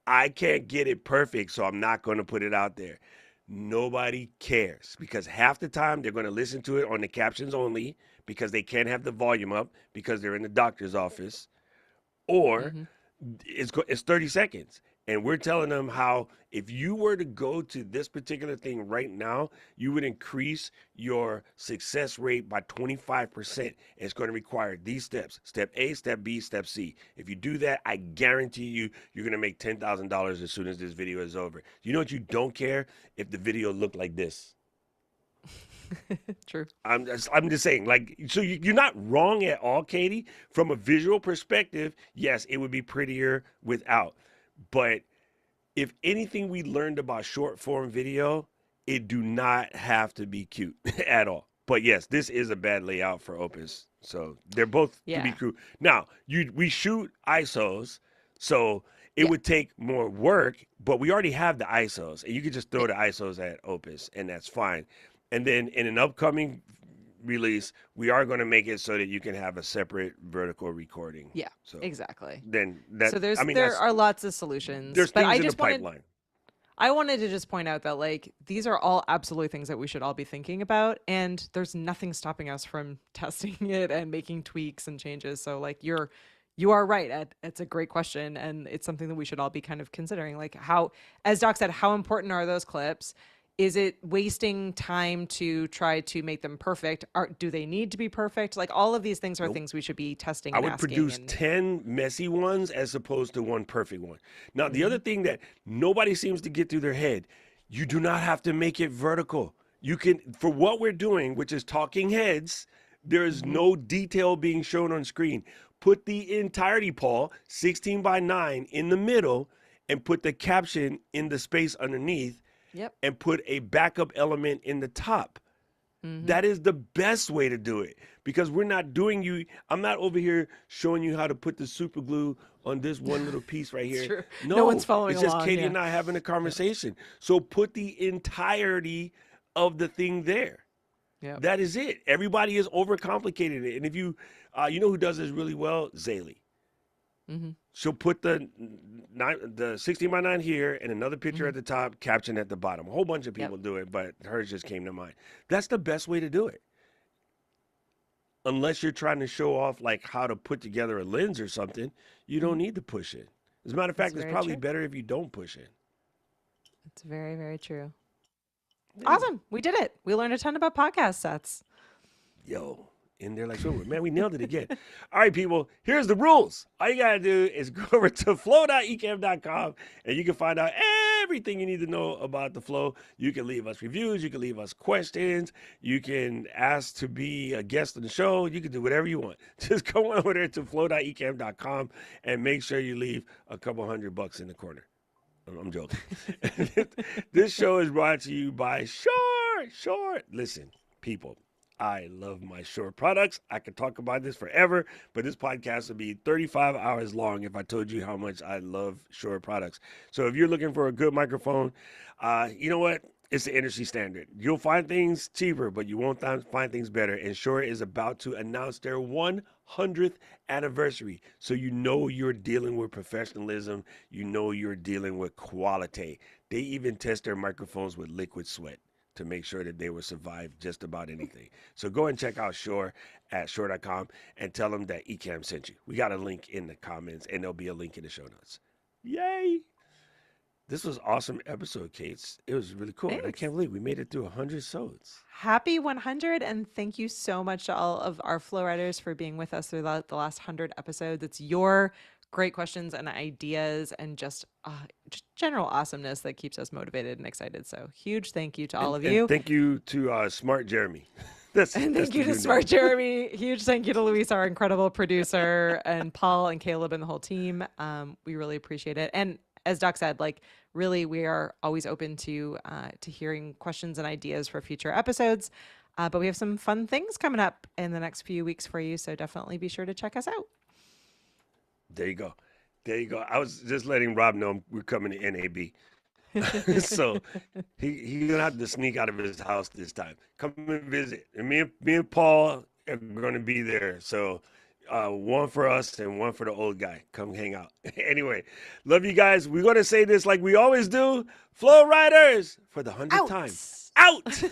Speaker 2: I can't get it perfect, so I'm not going to put it out there. Nobody cares because half the time they're going to listen to it on the captions only because they can't have the volume up because they're in the doctor's office, or
Speaker 3: Mhm.
Speaker 2: it's 30 seconds. And we're telling them how if you were to go to this particular thing right now, you would increase your success rate by 25%. It's going to require these steps: step A, step B, step C. If you do that, I guarantee you, you're going to make $10,000 as soon as this video is over. You know what? You don't care if the video looked like this.
Speaker 3: True.
Speaker 2: I'm just saying, like, so you're not wrong at all, Katie. From a visual perspective, yes, it would be prettier without. But if anything we learned about short form video It do not have to be cute at all. But yes, this is a bad layout for Opus. So they're both to be
Speaker 3: Yeah.
Speaker 2: true. Now, we shoot ISOs, so it
Speaker 3: Yeah.
Speaker 2: would take more work, but we already have the ISOs. And you could just throw
Speaker 3: Yeah.
Speaker 2: the ISOs at Opus and that's fine. And then in an upcoming release, we are going to make it so that you can have a separate vertical recording.
Speaker 3: Yeah.
Speaker 2: So
Speaker 3: Exactly.
Speaker 2: then
Speaker 3: So there are lots of solutions,
Speaker 2: there's
Speaker 3: but
Speaker 2: things in the pipeline.
Speaker 3: I wanted to just point out that like these are all absolutely things that we should all be thinking about, and there's nothing stopping us from testing it and making tweaks and changes. So like you are right. It's a great question, and it's something that we should all be kind of considering. Like how, as Doc said, how important are those clips? Is it wasting time to try to make them perfect? Do they need to be perfect? Like all of these things are
Speaker 2: Nope.
Speaker 3: things we should be testing
Speaker 2: I
Speaker 3: and
Speaker 2: would
Speaker 3: asking.
Speaker 2: produce
Speaker 3: And
Speaker 2: 10 messy ones as opposed to one perfect one. Now, the other thing that nobody seems to get through their head, you do not have to make it vertical. You can, for what we're doing, which is talking heads, there is no detail being shown on screen. Put the entirety, Paul, 16 by 9 in the middle and put the caption in the space underneath
Speaker 3: yep.
Speaker 2: and put a backup element in the top.
Speaker 3: Mhm.
Speaker 2: That is the best way to do it because we're not doing you. I'm not over here showing you how to put the super glue on this one little piece right
Speaker 3: It's
Speaker 2: here.
Speaker 3: true.
Speaker 2: No,
Speaker 3: No one's following
Speaker 2: it's just
Speaker 3: along,
Speaker 2: Katie
Speaker 3: yeah.
Speaker 2: and I having a conversation. So put the entirety of the thing there.
Speaker 3: Yep.
Speaker 2: That is it. Everybody is overcomplicated it. And if you, you know who does this really well? Zaylee.
Speaker 3: hmm
Speaker 2: She'll put the 16 by 9 here and another picture at the top, caption at the bottom. A whole bunch of
Speaker 3: Yep.
Speaker 2: people do it, but hers just came to mind. That's the best way to do it. Unless you're trying to show off like how to put together a lens or something, you don't need to push it. As a matter of
Speaker 3: That's
Speaker 2: fact, it's
Speaker 3: very
Speaker 2: probably
Speaker 3: true.
Speaker 2: better if you don't push it.
Speaker 3: It's very, very true.
Speaker 2: Yeah.
Speaker 3: Awesome. We did it. We learned a ton about podcast sets.
Speaker 2: Yo, in there like so. Man, we nailed it again. All right, people, here's the rules. All you got to do is go over to flow.ecam.com and you can find out everything you need to know about the flow. You can leave us reviews. You can leave us questions. You can ask to be a guest on the show. You can do whatever you want. Just go over there to flow.ecam.com and make sure you leave a couple $100 in the corner. I'm joking. This show is brought to you by Shure. Listen, people, I love my Shure products. I could talk about this forever, but this podcast would be 35 hours long if I told you how much I love Shure products. So if you're looking for a good microphone, you know what? It's the industry standard. You'll find things cheaper, but you won't find things better. And Shure is about to announce their 100th anniversary. So you know you're dealing with professionalism. You know you're dealing with quality. They even test their microphones with liquid sweat to make sure that they will survive just about anything. So go and check out Shure at Shure.com and tell them that Ecamm sent you. We got a link in the comments, and there'll be a link in the show notes. Yay! This was an awesome episode, Kate. It was really cool. And I
Speaker 3: Thanks.
Speaker 2: can't believe we made it through 100 episodes.
Speaker 3: Happy 100, and thank you so much to all of our Flow Writers for being with us throughout the last 100 episodes. It's your great questions and ideas and just general awesomeness that keeps us motivated and excited. So huge thank you to all of you.
Speaker 2: And thank you to Smart Jeremy.
Speaker 3: And thank you to Smart Jeremy. Huge thank you to Luis, our incredible producer, and Paul and Caleb and the whole team. We really appreciate it. And as Doc said, like really, we are always open to hearing questions and ideas for future episodes. But we have some fun things coming up in the next few weeks for you. So definitely be sure to check us out.
Speaker 2: There you go. There you go. I was just letting Rob know we're coming to NAB. So he's gonna have to sneak out of his house this time. Come and visit. And me and Paul are gonna be there. So one for us and one for the old guy. Come hang out. Anyway, love you guys. We're gonna say this like we always do. Flow Riders for the 100th time. Out.